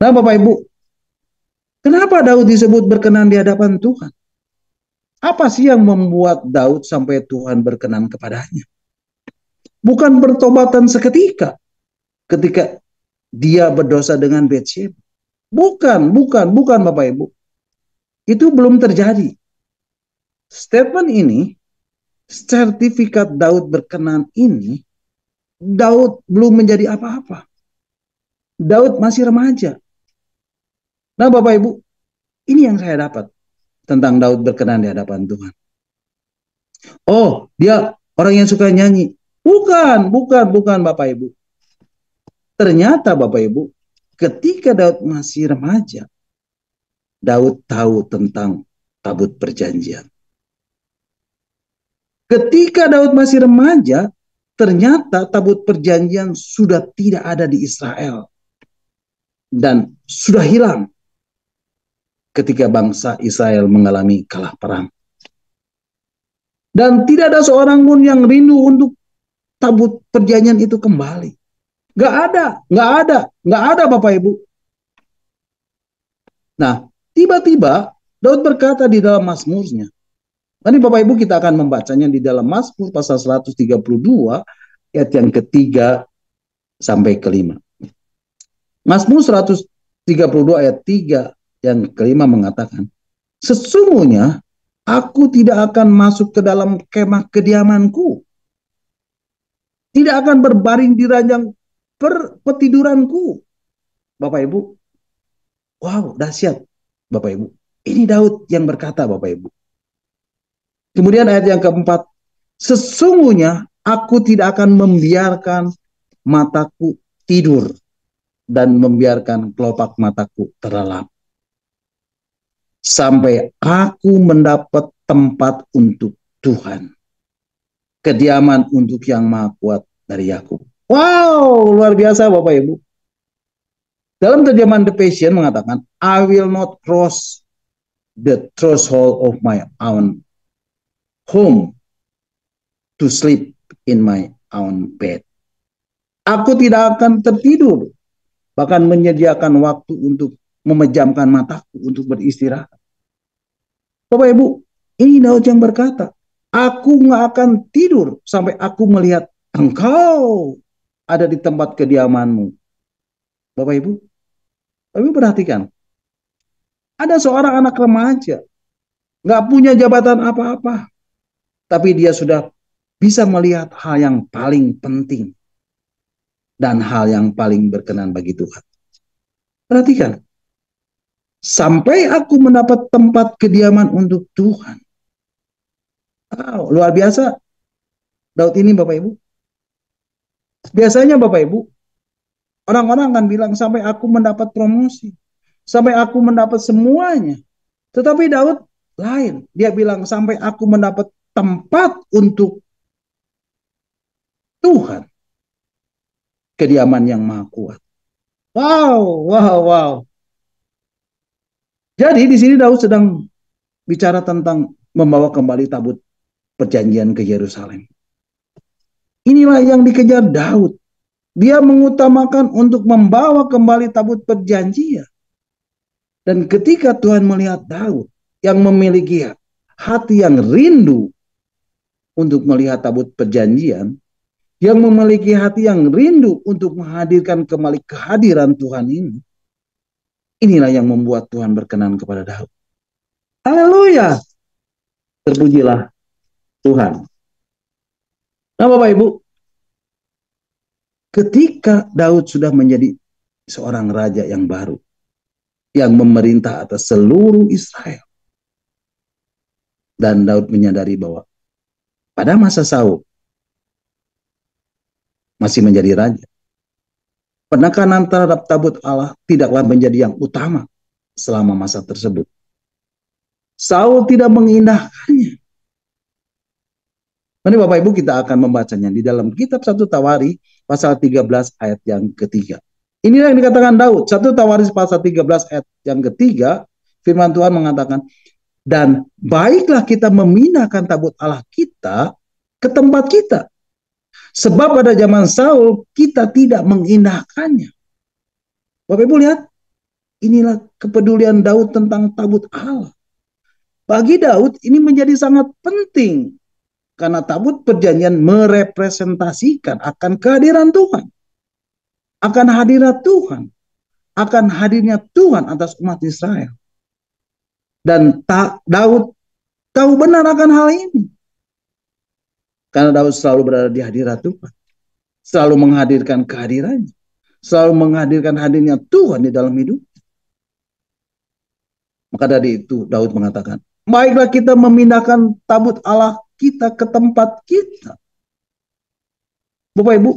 Nah Bapak Ibu, kenapa Daud disebut berkenan di hadapan Tuhan? Apa sih yang membuat Daud sampai Tuhan berkenan kepadanya? Bukan pertobatan seketika ketika dia berdosa dengan Batsheba. Bukan Bapak Ibu. Itu belum terjadi. Statement ini, sertifikat Daud berkenan ini, Daud belum menjadi apa-apa. Daud masih remaja. Nah Bapak Ibu, ini yang saya dapat tentang Daud berkenan di hadapan Tuhan. Oh, dia orang yang suka nyanyi. Bukan Bapak Ibu. Ternyata Bapak Ibu, ketika Daud masih remaja, Daud tahu tentang tabut perjanjian. Ketika Daud masih remaja, ternyata tabut perjanjian sudah tidak ada di Israel. Dan sudah hilang ketika bangsa Israel mengalami kalah perang. Dan tidak ada seorang pun yang rindu untuk tabut perjanjian itu kembali. Gak ada Bapak Ibu. Nah, tiba-tiba Daud berkata di dalam Mazmurnya. Nanti Bapak Ibu kita akan membacanya di dalam Mazmur pasal 132 ayat yang ketiga sampai kelima. Mazmur 132 ayat 3 yang kelima mengatakan, sesungguhnya aku tidak akan masuk ke dalam kemah kediamanku. Tidak akan berbaring di ranjang petiduranku. Bapak Ibu, wow, dahsyat Bapak Ibu. Ini Daud yang berkata Bapak Ibu. Kemudian ayat yang keempat, sesungguhnya aku tidak akan membiarkan mataku tidur dan membiarkan kelopak mataku terlelap sampai aku mendapat tempat untuk Tuhan, kediaman untuk yang maha kuat dari Yakub. Wow, luar biasa Bapak Ibu. Dalam terjemahan The Passion mengatakan, I will not cross the threshold of my own home to sleep in my own bed. Aku tidak akan tertidur, bahkan menyediakan waktu untuk memejamkan mataku untuk beristirahat. Bapak Ibu, ini Daud yang berkata, aku nggak akan tidur sampai aku melihat engkau ada di tempat kediamanmu. Bapak Ibu, perhatikan, ada seorang anak remaja, nggak punya jabatan apa-apa, tapi dia sudah bisa melihat hal yang paling penting dan hal yang paling berkenan bagi Tuhan. Perhatikan, sampai aku mendapat tempat kediaman untuk Tuhan. Wow, luar biasa Daud ini Bapak Ibu. Biasanya Bapak Ibu, orang-orang akan bilang sampai aku mendapat promosi, sampai aku mendapat semuanya. Tetapi Daud lain, dia bilang sampai aku mendapat tempat untuk Tuhan, kediaman yang maha kuat. Wow. Jadi di sini Daud sedang bicara tentang membawa kembali tabut perjanjian ke Yerusalem. Inilah yang dikejar Daud. Dia mengutamakan untuk membawa kembali tabut perjanjian. Dan ketika Tuhan melihat Daud yang memiliki hati yang rindu untuk melihat tabut perjanjian, yang memiliki hati yang rindu untuk menghadirkan kembali kehadiran Tuhan ini, inilah yang membuat Tuhan berkenan kepada Daud. Haleluya. Terpujilah Tuhan. Nah Bapak Ibu, ketika Daud sudah menjadi seorang raja yang baru, yang memerintah atas seluruh Israel, dan Daud menyadari bahwa pada masa Saul masih menjadi raja, penekanan terhadap tabut Allah tidaklah menjadi yang utama, selama masa tersebut. Saul tidak mengindahkannya. Mari Bapak Ibu kita akan membacanya di dalam kitab 1 Tawari pasal 13 ayat yang ketiga. Inilah yang dikatakan Daud. 1 Tawari pasal 13 ayat yang ketiga, firman Tuhan mengatakan, dan baiklah kita memindahkan tabut Allah kita ke tempat kita. Sebab pada zaman Saul kita tidak mengindahkannya. Bapak Ibu lihat, inilah kepedulian Daud tentang tabut Allah. Bagi Daud ini menjadi sangat penting. Karena tabut perjanjian merepresentasikan akan kehadiran Tuhan. Akan hadirat Tuhan. Akan hadirnya Tuhan atas umat Israel. Dan Daud tahu benar akan hal ini. Karena Daud selalu berada di hadirat Tuhan. Selalu menghadirkan kehadirannya. Selalu menghadirkan hadirnya Tuhan di dalam hidup. Maka dari itu Daud mengatakan, baiklah kita memindahkan tabut Allah kita ke tempat kita. Bapak Ibu,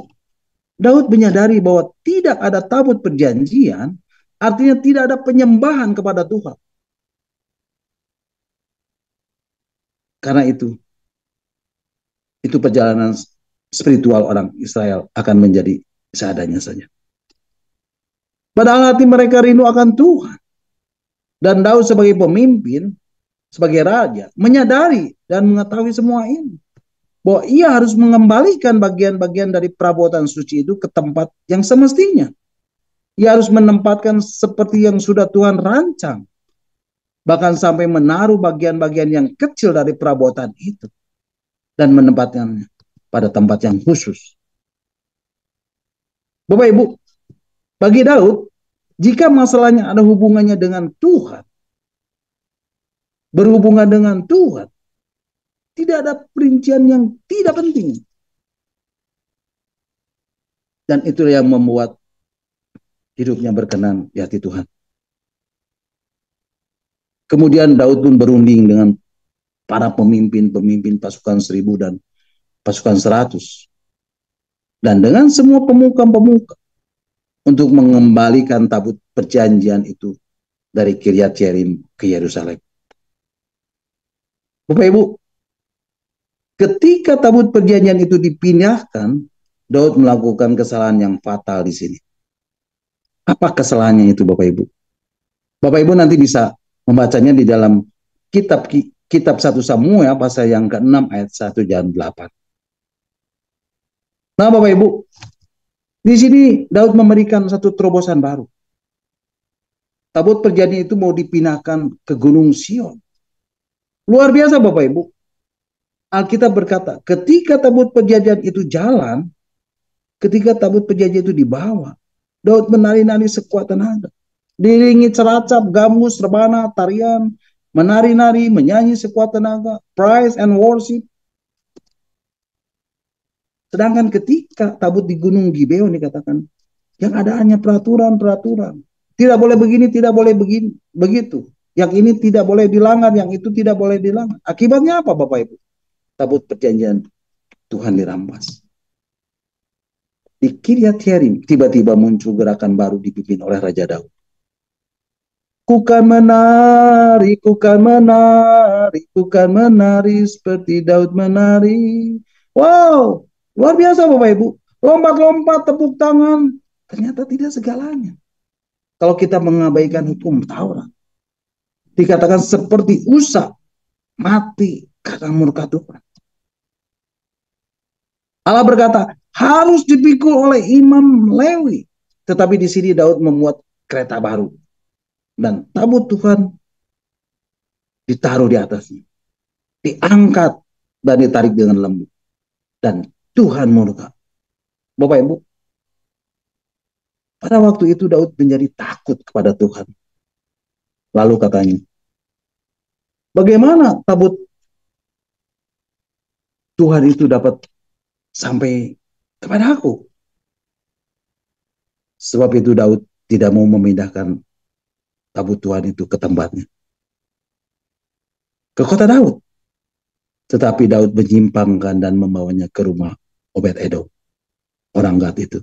Daud menyadari bahwa tidak ada tabut perjanjian, artinya tidak ada penyembahan kepada Tuhan. Karena itu perjalanan spiritual orang Israel akan menjadi seadanya saja. Padahal hati mereka rindu akan Tuhan. Dan Daud sebagai pemimpin, sebagai raja, menyadari dan mengetahui semua ini. Bahwa ia harus mengembalikan bagian-bagian dari perabotan suci itu ke tempat yang semestinya. Ia harus menempatkan seperti yang sudah Tuhan rancang. Bahkan sampai menaruh bagian-bagian yang kecil dari perabotan itu. Dan menempatkannya pada tempat yang khusus. Bapak Ibu, bagi Daud, jika masalahnya ada hubungannya dengan Tuhan, berhubungan dengan Tuhan, tidak ada perincian yang tidak penting. Dan itulah yang membuat hidupnya berkenan di hati Tuhan. Kemudian Daud pun berunding dengan para pemimpin pasukan 1000 dan pasukan 100. Dan dengan semua pemuka-pemuka untuk mengembalikan tabut perjanjian itu dari Kiryat Yearim ke Yerusalem. Bapak Ibu, ketika tabut perjanjian itu dipindahkan, Daud melakukan kesalahan yang fatal di sini. Apa kesalahannya itu Bapak Ibu? Bapak Ibu nanti bisa membacanya di dalam kitab 1 Samuel pasal yang ke-6 ayat 1 dan 8. Nah Bapak Ibu, di sini Daud memberikan satu terobosan baru. Tabut perjanjian itu mau dipindahkan ke Gunung Sion. Luar biasa Bapak Ibu. Alkitab berkata, ketika tabut perjanjian itu jalan, ketika tabut perjanjian itu dibawa, Daud menari-nari sekuat tenaga. Diiringi ceracap, gambus, rebana, tarian, menari-nari, menyanyi sekuat tenaga, praise and worship. Sedangkan ketika tabut di Gunung Gibeon dikatakan, yang ada hanya peraturan-peraturan. Tidak boleh begini, tidak boleh begini, begitu. Yang ini tidak boleh dilanggar, yang itu tidak boleh dilanggar. Akibatnya apa Bapak Ibu? Tabut perjanjian Tuhan dirampas. Di Kiryat Yearim tiba-tiba muncul gerakan baru dipimpin oleh Raja Daud. Kukan menari, kukan menari, kukan menari seperti Daud menari. Wow, luar biasa Bapak Ibu. Lompat-lompat, tepuk tangan. Ternyata tidak segalanya. Kalau kita mengabaikan hukum Taurat, dikatakan seperti Usa mati karena murka Tuhan. Allah berkata, harus dipikul oleh imam Lewi. Tetapi di sini Daud membuat kereta baru. Dan tabut Tuhan ditaruh di atasnya. Diangkat dan ditarik dengan lembut. Dan Tuhan murka. Bapak Ibu, pada waktu itu Daud menjadi takut kepada Tuhan. Lalu katanya, bagaimana tabut Tuhan itu dapat sampai kepada aku? Sebab itu Daud tidak mau memindahkan tabut Tuhan itu ke tempatnya, ke kota Daud. Tetapi Daud menyimpangkan dan membawanya ke rumah Obed-Edom, orang Gad itu.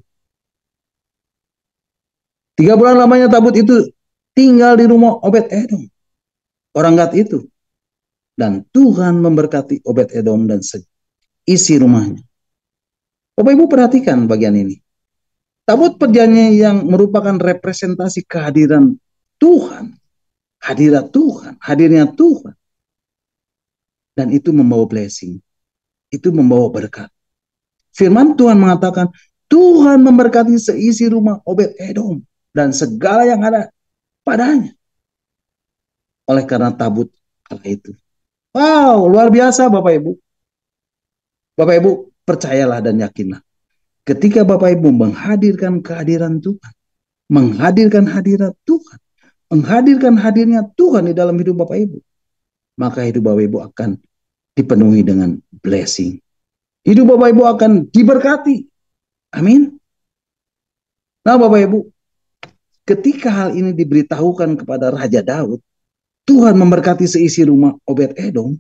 3 bulan lamanya tabut itu tinggal di rumah Obed-Edom, orang Gad itu. Dan Tuhan memberkati Obed-Edom dan isi rumahnya. Bapak Ibu perhatikan bagian ini. Tabut perjanjian yang merupakan representasi kehadiran Tuhan. Hadirat Tuhan, hadirnya Tuhan. Dan itu membawa blessing. Itu membawa berkat. Firman Tuhan mengatakan, Tuhan memberkati seisi rumah Obed-Edom dan segala yang ada padanya. Oleh karena tabut Allah itu. Wow, luar biasa Bapak Ibu. Bapak Ibu, percayalah dan yakinlah. Ketika Bapak Ibu menghadirkan kehadiran Tuhan, menghadirkan hadirat Tuhan, menghadirkan hadirnya Tuhan di dalam hidup Bapak Ibu, maka hidup Bapak Ibu akan dipenuhi dengan blessing. Hidup Bapak Ibu akan diberkati. Amin. Nah Bapak Ibu, ketika hal ini diberitahukan kepada Raja Daud, Tuhan memberkati seisi rumah Obed-Edom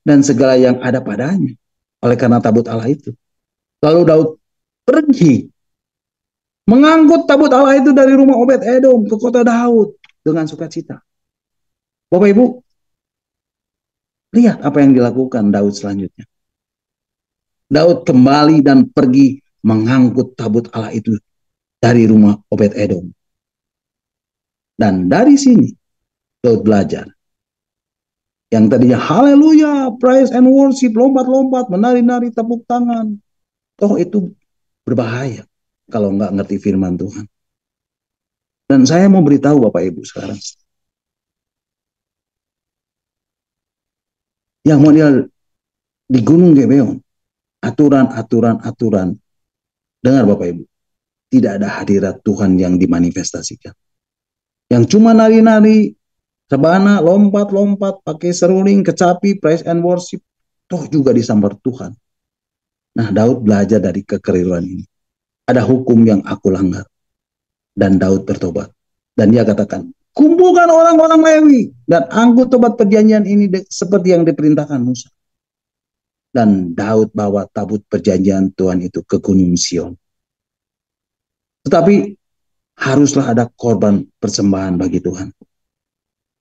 dan segala yang ada padanya. Oleh karena tabut Allah itu. Lalu Daud pergi mengangkut tabut Allah itu dari rumah Obed-Edom ke kota Daud dengan sukacita. Bapak Ibu, lihat apa yang dilakukan Daud selanjutnya. Daud kembali dan pergi mengangkut tabut Allah itu dari rumah Obed-Edom. Dan dari sini Daud belajar. Yang tadinya haleluya, praise and worship, lompat-lompat, menari-nari, tepuk tangan. Toh itu berbahaya kalau nggak ngerti firman Tuhan. Dan saya mau beritahu Bapak Ibu sekarang. Yang model di Gunung Gibeon, aturan. Dengar Bapak Ibu, tidak ada hadirat Tuhan yang dimanifestasikan. Yang cuma nari-nari, rebana, lompat-lompat, pakai seruling, kecapi, praise and worship, toh juga disambar Tuhan. Nah, Daud belajar dari kekeliruan ini. Ada hukum yang aku langgar. Dan Daud bertobat. Dan dia katakan, kumpulkan orang-orang Lewi dan angkut tobat perjanjian ini seperti yang diperintahkan Musa. Dan Daud bawa tabut perjanjian Tuhan itu ke Gunung Sion. Tetapi haruslah ada korban persembahan bagi Tuhan.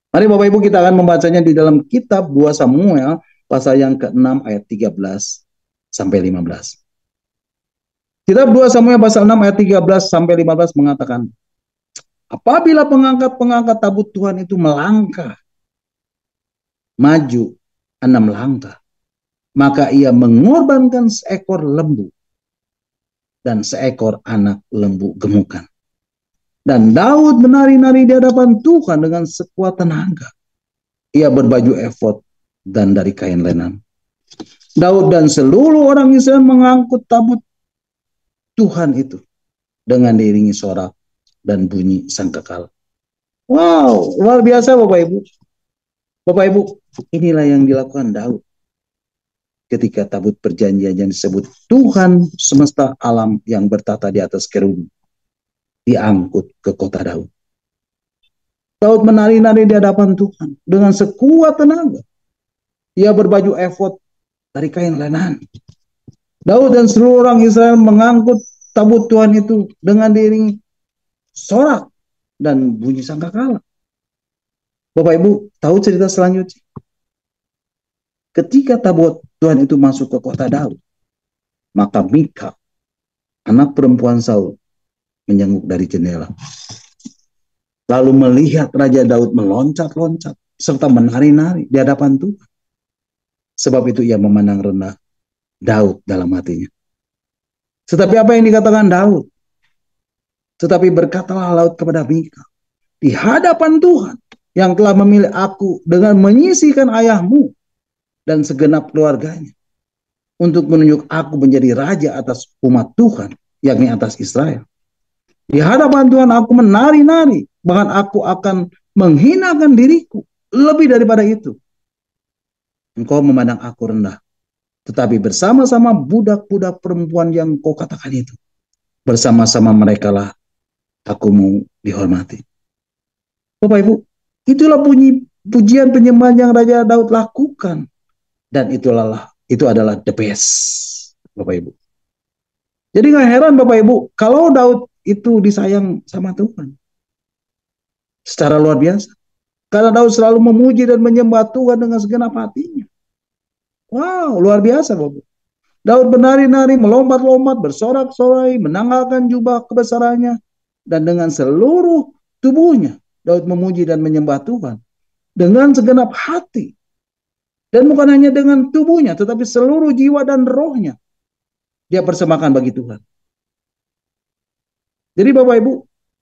Mari Bapak Ibu kita akan membacanya di dalam kitab 2 Samuel pasal yang ke-6 ayat 13 sampai 15. Kitab 2 Samuel pasal 6 ayat 13 sampai 15 mengatakan, apabila pengangkat-pengangkat tabut Tuhan itu melangkah maju 6 langkah, maka ia mengorbankan seekor lembu dan seekor anak lembu gemukan. Dan Daud menari-nari di hadapan Tuhan dengan sekuat tenaga. Ia berbaju efod dan dari kain lenan. Daud dan seluruh orang Israel mengangkut tabut Tuhan itu dengan diiringi sorak dan bunyi sangkakala. Wow, luar biasa Bapak Ibu. Bapak Ibu, inilah yang dilakukan Daud ketika tabut perjanjian yang disebut Tuhan semesta alam yang bertata di atas kerubu diangkut ke kota Daud. Daud menari-nari di hadapan Tuhan dengan sekuat tenaga. Ia berbaju efod dari kain lenan. Daud dan seluruh orang Israel mengangkut tabut Tuhan itu dengan diiringi sorak dan bunyi sangkakala. Bapak Ibu tahu cerita selanjutnya? Ketika tabut Tuhan itu masuk ke kota Daud, maka Mikal, anak perempuan Saul, menjenguk dari jendela. Lalu melihat Raja Daud meloncat-loncat serta menari-nari di hadapan Tuhan. Sebab itu ia memandang rendah Daud dalam hatinya. Tetapi apa yang dikatakan Daud? Tetapi berkatalah Daud kepada Mikal, di hadapan Tuhan yang telah memilih aku dengan menyisihkan ayahmu dan segenap keluarganya untuk menunjuk aku menjadi raja atas umat Tuhan, yakni atas Israel. Di hadapan Tuhan aku menari-nari, bahkan aku akan menghinakan diriku lebih daripada itu. Engkau memandang aku rendah, tetapi bersama-sama budak-budak perempuan yang kau katakan itu, bersama-sama mereka lah aku mau dihormati. Bapak Ibu, itulah bunyi pujian penyembahan yang Raja Daud lakukan, dan itu adalah the best, Bapak Ibu. Jadi nggak heran Bapak Ibu, kalau Daud itu disayang sama Tuhan. secara luar biasa. Karena Daud selalu memuji dan menyembah Tuhan dengan segenap hatinya. Wow, luar biasa Bapak. Daud menari-nari, melompat-lompat, bersorak-sorai, menanggalkan jubah kebesarannya, dan dengan seluruh tubuhnya Daud memuji dan menyembah Tuhan dengan segenap hati. Dan bukan hanya dengan tubuhnya, tetapi seluruh jiwa dan rohnya dia persembahkan bagi Tuhan. Jadi Bapak Ibu,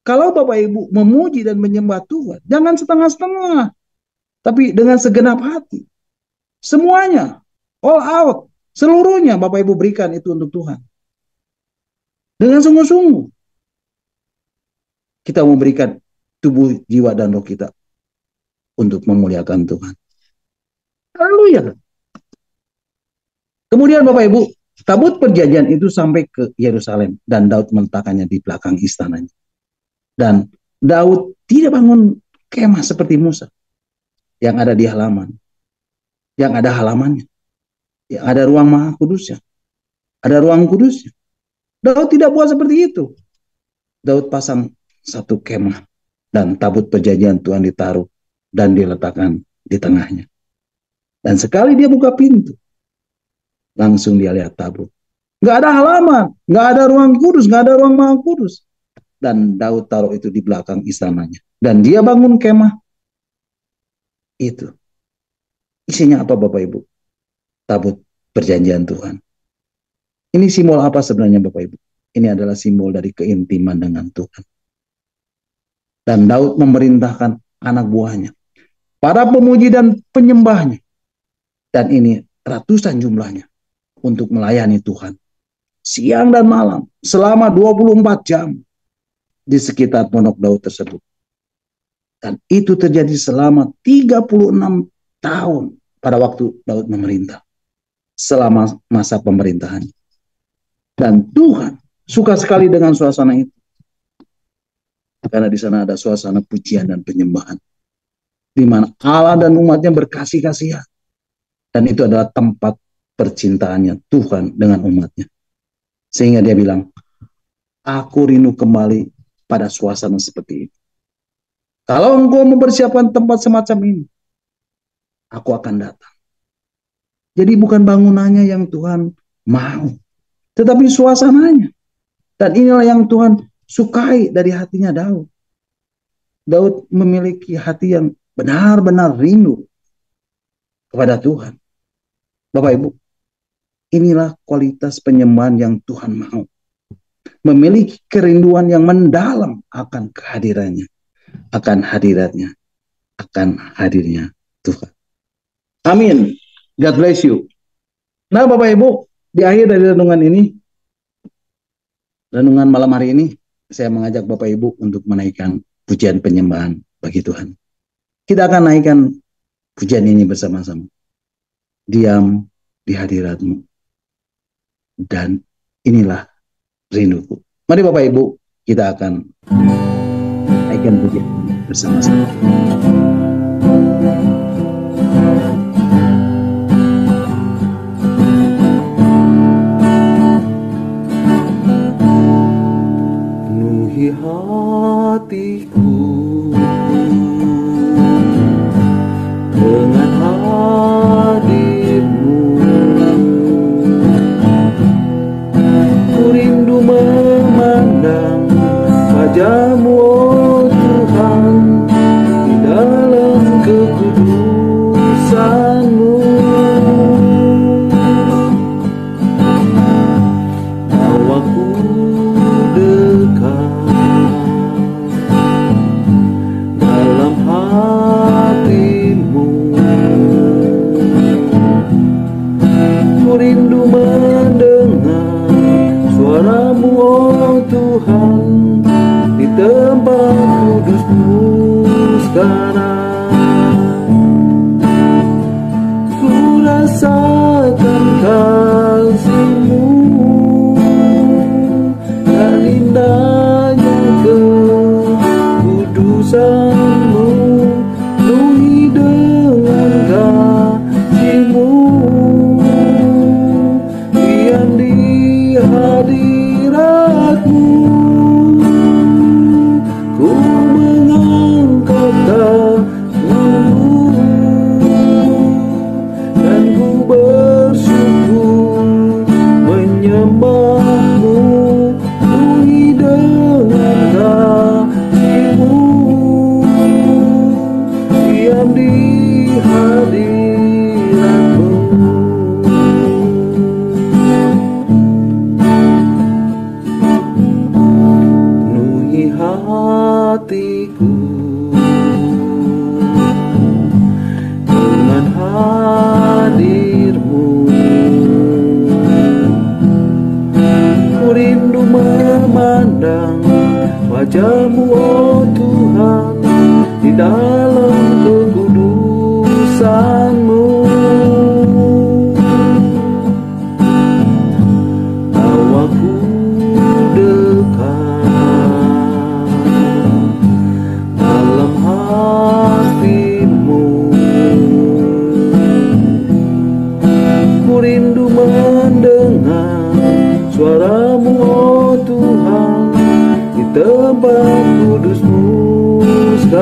kalau Bapak Ibu memuji dan menyembah Tuhan, jangan setengah-setengah, tapi dengan segenap hati. Semuanya, all out, seluruhnya Bapak Ibu berikan itu untuk Tuhan. Dengan sungguh-sungguh. Kita memberikan tubuh, jiwa, dan roh kita untuk memuliakan Tuhan. Haleluya. Kemudian Bapak Ibu, tabut perjanjian itu sampai ke Yerusalem dan Daud meletakkannya di belakang istananya. Dan Daud tidak bangun kemah seperti Musa yang ada di halaman, yang ada halamannya, yang ada ruang maha kudusnya, ada ruang kudusnya. Daud tidak buat seperti itu. Daud pasang satu kemah dan tabut perjanjian Tuhan ditaruh dan diletakkan di tengahnya. Dan sekali dia buka pintu, langsung dia lihat tabut. Nggak ada halaman, nggak ada ruang kudus, nggak ada ruang maha kudus. Dan Daud taruh itu di belakang istananya. Dan dia bangun kemah itu. Isinya apa Bapak Ibu? Tabut perjanjian Tuhan. Ini simbol apa sebenarnya Bapak Ibu? Ini adalah simbol dari keintiman dengan Tuhan. Dan Daud memerintahkan anak buahnya, para pemuji dan penyembahnya, dan ini ratusan jumlahnya, untuk melayani Tuhan siang dan malam selama 24 jam di sekitar pondok Daud tersebut. Dan itu terjadi selama 36 tahun pada waktu Daud memerintah, selama masa pemerintahan. Dan Tuhan suka sekali dengan suasana itu, karena di sana ada suasana pujian dan penyembahan, di mana Allah dan umatnya berkasih-kasihan. Dan itu adalah tempat percintaannya Tuhan dengan umatnya. Sehingga dia bilang, aku rindu kembali pada suasana seperti ini. Kalau engkau mempersiapkan tempat semacam ini, aku akan datang. Jadi bukan bangunannya yang Tuhan mau, tetapi suasananya. Dan inilah yang Tuhan sukai dari hatinya Daud. Daud memiliki hati yang benar-benar rindu kepada Tuhan. Bapak Ibu, inilah kualitas penyembahan yang Tuhan mau. Memiliki kerinduan yang mendalam akan kehadirannya, akan hadiratnya, akan hadirnya Tuhan. Amin. God bless you. Nah Bapak Ibu, di akhir dari renungan ini, renungan malam hari ini, saya mengajak Bapak Ibu untuk menaikkan pujian penyembahan bagi Tuhan. Kita akan naikkan pujian ini bersama-sama. Diam di hadirat-Mu, dan inilah rinduku. Mari Bapak Ibu, kita akan naikkan pujian ini bersama-sama. Penuhi hatiku dengan hadir-Mu. Ku rindu memandang wajah-Mu, oh Tuhan, di dalam kekudusan-Mu. Bawaku dekat dalam hati-Mu. Ku rindu mendengar suara-Mu, oh Tuhan, di tempat kudus-Mu sekarang. Ku rasakan kasih-Mu dan indahnya kekudusan-Mu. Penuhi dengan kasih-Mu, diam di hadirat-Mu. Ku mengangkat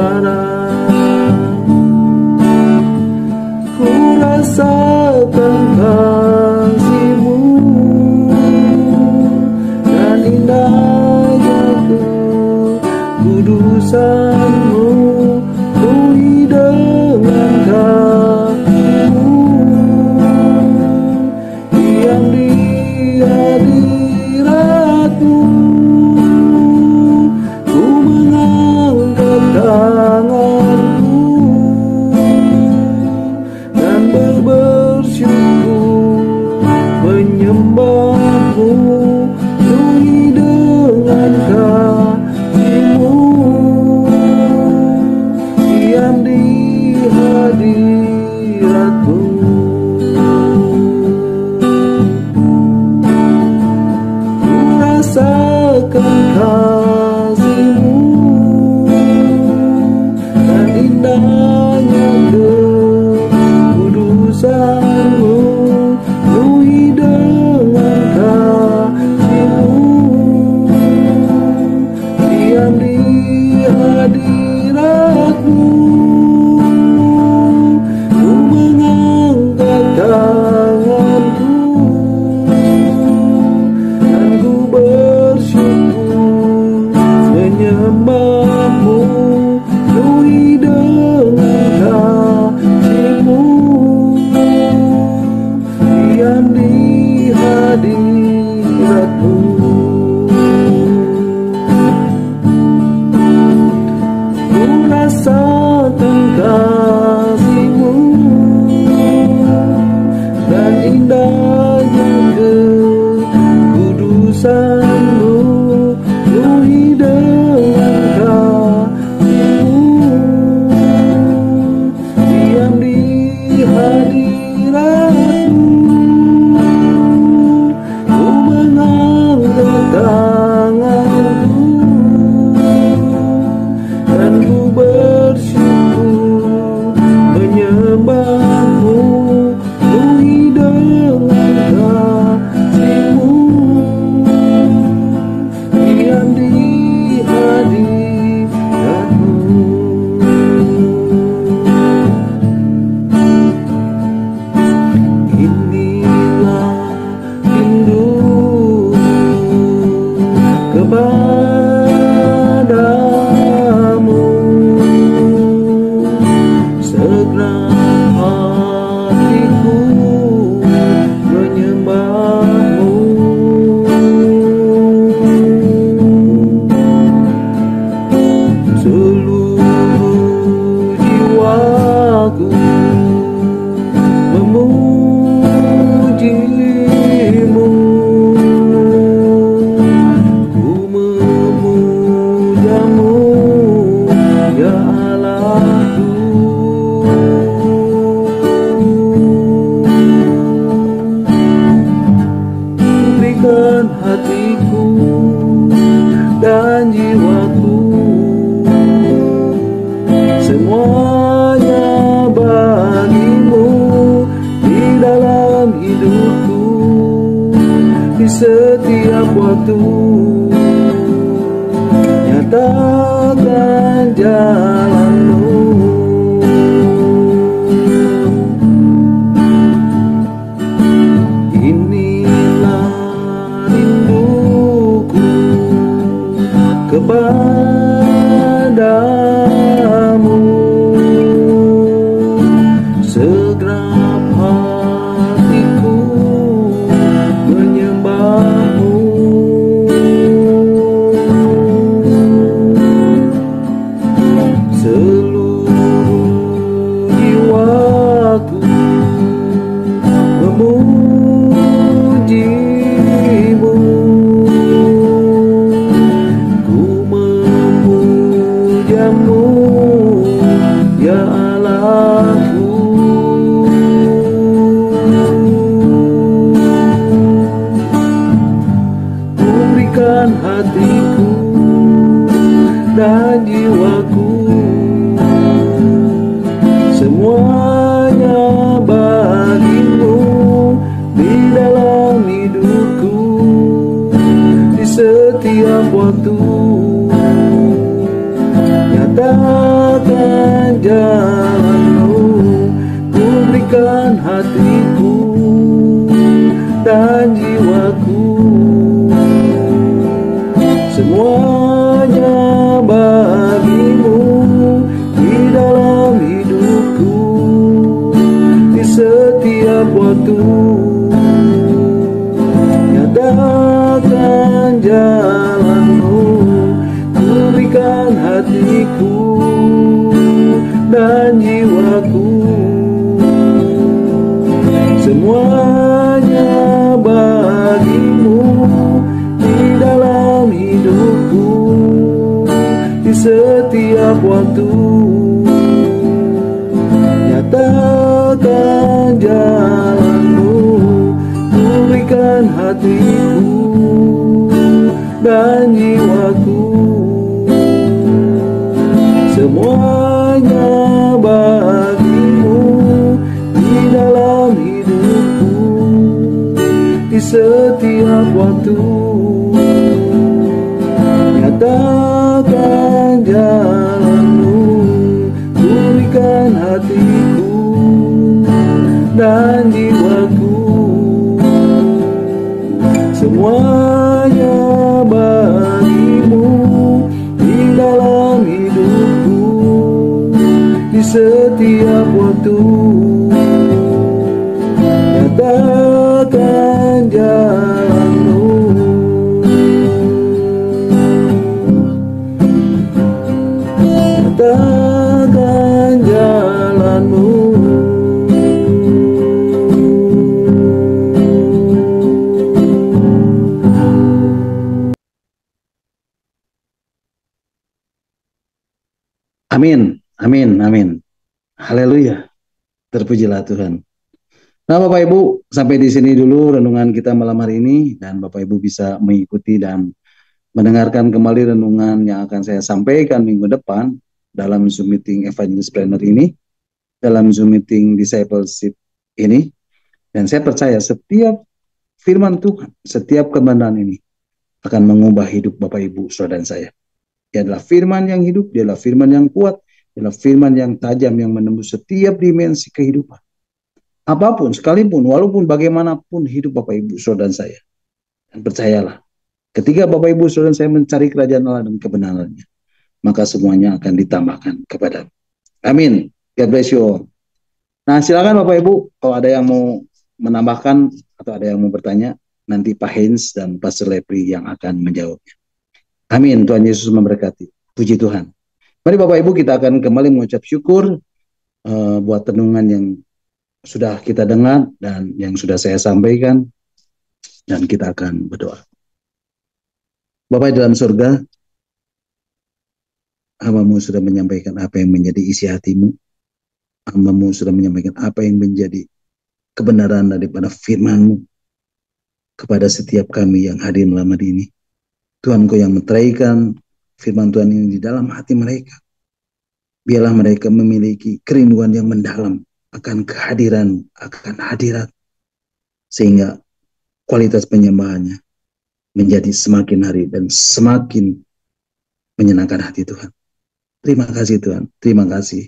sekarang. Ku rasakan kasih-Mu dan indahnya kekudusan-Mu, penuhi dengan kasih-Mu. Diam di hadirat-Mu, ku mengangkat tanganku dan bersyukur menyembah-Mu, penuhi dengan kasih-Mu. Diam di hadirat-Mu, ku rasakan kasih-Mu dan indahnya kekudusan-Mu, penuhi dengan kasih-Mu. Diam di hadirat-Mu, ku mengangkat tanganku dan ku bersyukur menyembah-Mu, penuhi dengan kasih-Mu. Diam di hadirat-Mu, ku rasakan kasih-Mu dan indahnya kekudusan-Mu, penuhi dengan kasih-Mu. Diam di hadirat-Mu, ku mengangkat tanganku dan ku bersyukur menyembah-Mu, penuhi dengan kasih-Mu. Diam di hadirat-Mu, inilah rinduku kepadamu, segenap hatiku menyembah-Mu. Seluruh jiwaku memuji-Mu, ku memuja-Mu, ya Allahku. Berikan hatiku dan jiwaku, semuanya bagi-Mu di dalam hidupku, di setiap waktu. Nyatakan jalan-Mu, inilah rinduku kepadamu, segenap hatiku menyembah-Mu. Nyatakan jalan-Mu, ku berikan hatiku dan jiwaku, semuanya bagi-Mu di dalam hidupku, di setiap waktu. Nyatakan jalan-Mu, ku berikan hatiku dan jiwaku, semuanya bagi-Mu di dalam hidupku, di setiap waktu. Nyatakan jalan-Mu, ku berikan hatiku dan jiwaku, semuanya bagi-Mu di dalam hidupku, di setiap waktu. Nyatakan jalan-Mu, ku berikan hatiku dan jiwaku, semuanya bagi-Mu di dalam hidupku, di setiap waktu. Nyatakan jalan-Mu, nyatakan jalan-Mu. Amin, amin, amin. Haleluya. Terpujilah Tuhan. Nah, Bapak Ibu, sampai di sini dulu renungan kita malam hari ini, dan Bapak Ibu bisa mengikuti dan mendengarkan kembali renungan yang akan saya sampaikan minggu depan dalam Zoom meeting Evangelist Planner ini, dalam Zoom meeting Discipleship ini. Dan saya percaya setiap firman Tuhan, setiap kebenaran ini akan mengubah hidup Bapak Ibu, saudara dan saya. Dia adalah firman yang hidup, dia adalah firman yang kuat, dia adalah firman yang tajam yang menembus setiap dimensi kehidupan. Apapun, sekalipun, walaupun bagaimanapun hidup Bapak Ibu, saudara dan saya. Dan percayalah, ketika Bapak Ibu, saudara dan saya mencari kerajaan Allah dan kebenarannya, maka semuanya akan ditambahkan kepada. Amin. God bless you all. Nah, silakan Bapak Ibu, kalau ada yang mau menambahkan atau ada yang mau bertanya, nanti Pak Heinz dan Pastor Lepri yang akan menjawabnya. Amin. Tuhan Yesus memberkati. Puji Tuhan. Mari Bapak Ibu, kita akan kembali mengucap syukur buat renungan yang sudah kita dengar dan yang sudah saya sampaikan, dan kita akan berdoa. Bapak dalam surga, hamba-Mu sudah menyampaikan apa yang menjadi isi hati-Mu. Hamba-Mu sudah menyampaikan apa yang menjadi kebenaran daripada firman-Mu kepada setiap kami yang hadir malam hari ini. Tuhan, Kau yang meteraikan firman Tuhan ini di dalam hati mereka. Biarlah mereka memiliki kerinduan yang mendalam akan kehadiran, akan hadirat, sehingga kualitas penyembahannya menjadi semakin hari dan semakin menyenangkan hati Tuhan. Terima kasih Tuhan, terima kasih.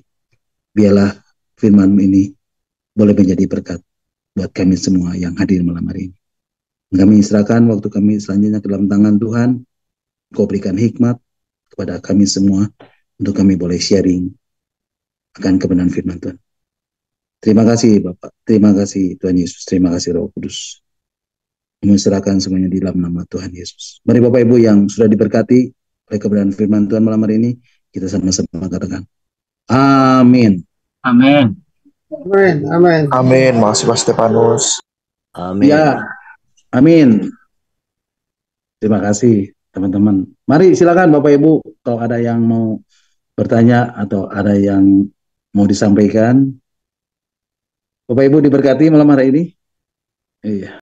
Biarlah firman-Mu ini boleh menjadi berkat buat kami semua yang hadir malam hari ini. Kami serahkan waktu kami selanjutnya ke dalam tangan Tuhan. Kau berikan hikmat kepada kami semua untuk kami boleh sharing akan kebenaran firman Tuhan. Terima kasih Bapak, terima kasih Tuhan Yesus, terima kasih Roh Kudus. Kami serahkan semuanya di dalam nama Tuhan Yesus. Mari Bapak Ibu yang sudah diberkati oleh kebenaran firman Tuhan malam hari ini, kita sama-sama katakan amin. Amin. Amin. Amin. Amin. Makasih Pak Stefanus. Amin. Ya, amin. Terima kasih teman-teman. Mari silakan Bapak Ibu kalau ada yang mau bertanya atau ada yang mau disampaikan. Bapak Ibu diberkati malam hari ini. Iya.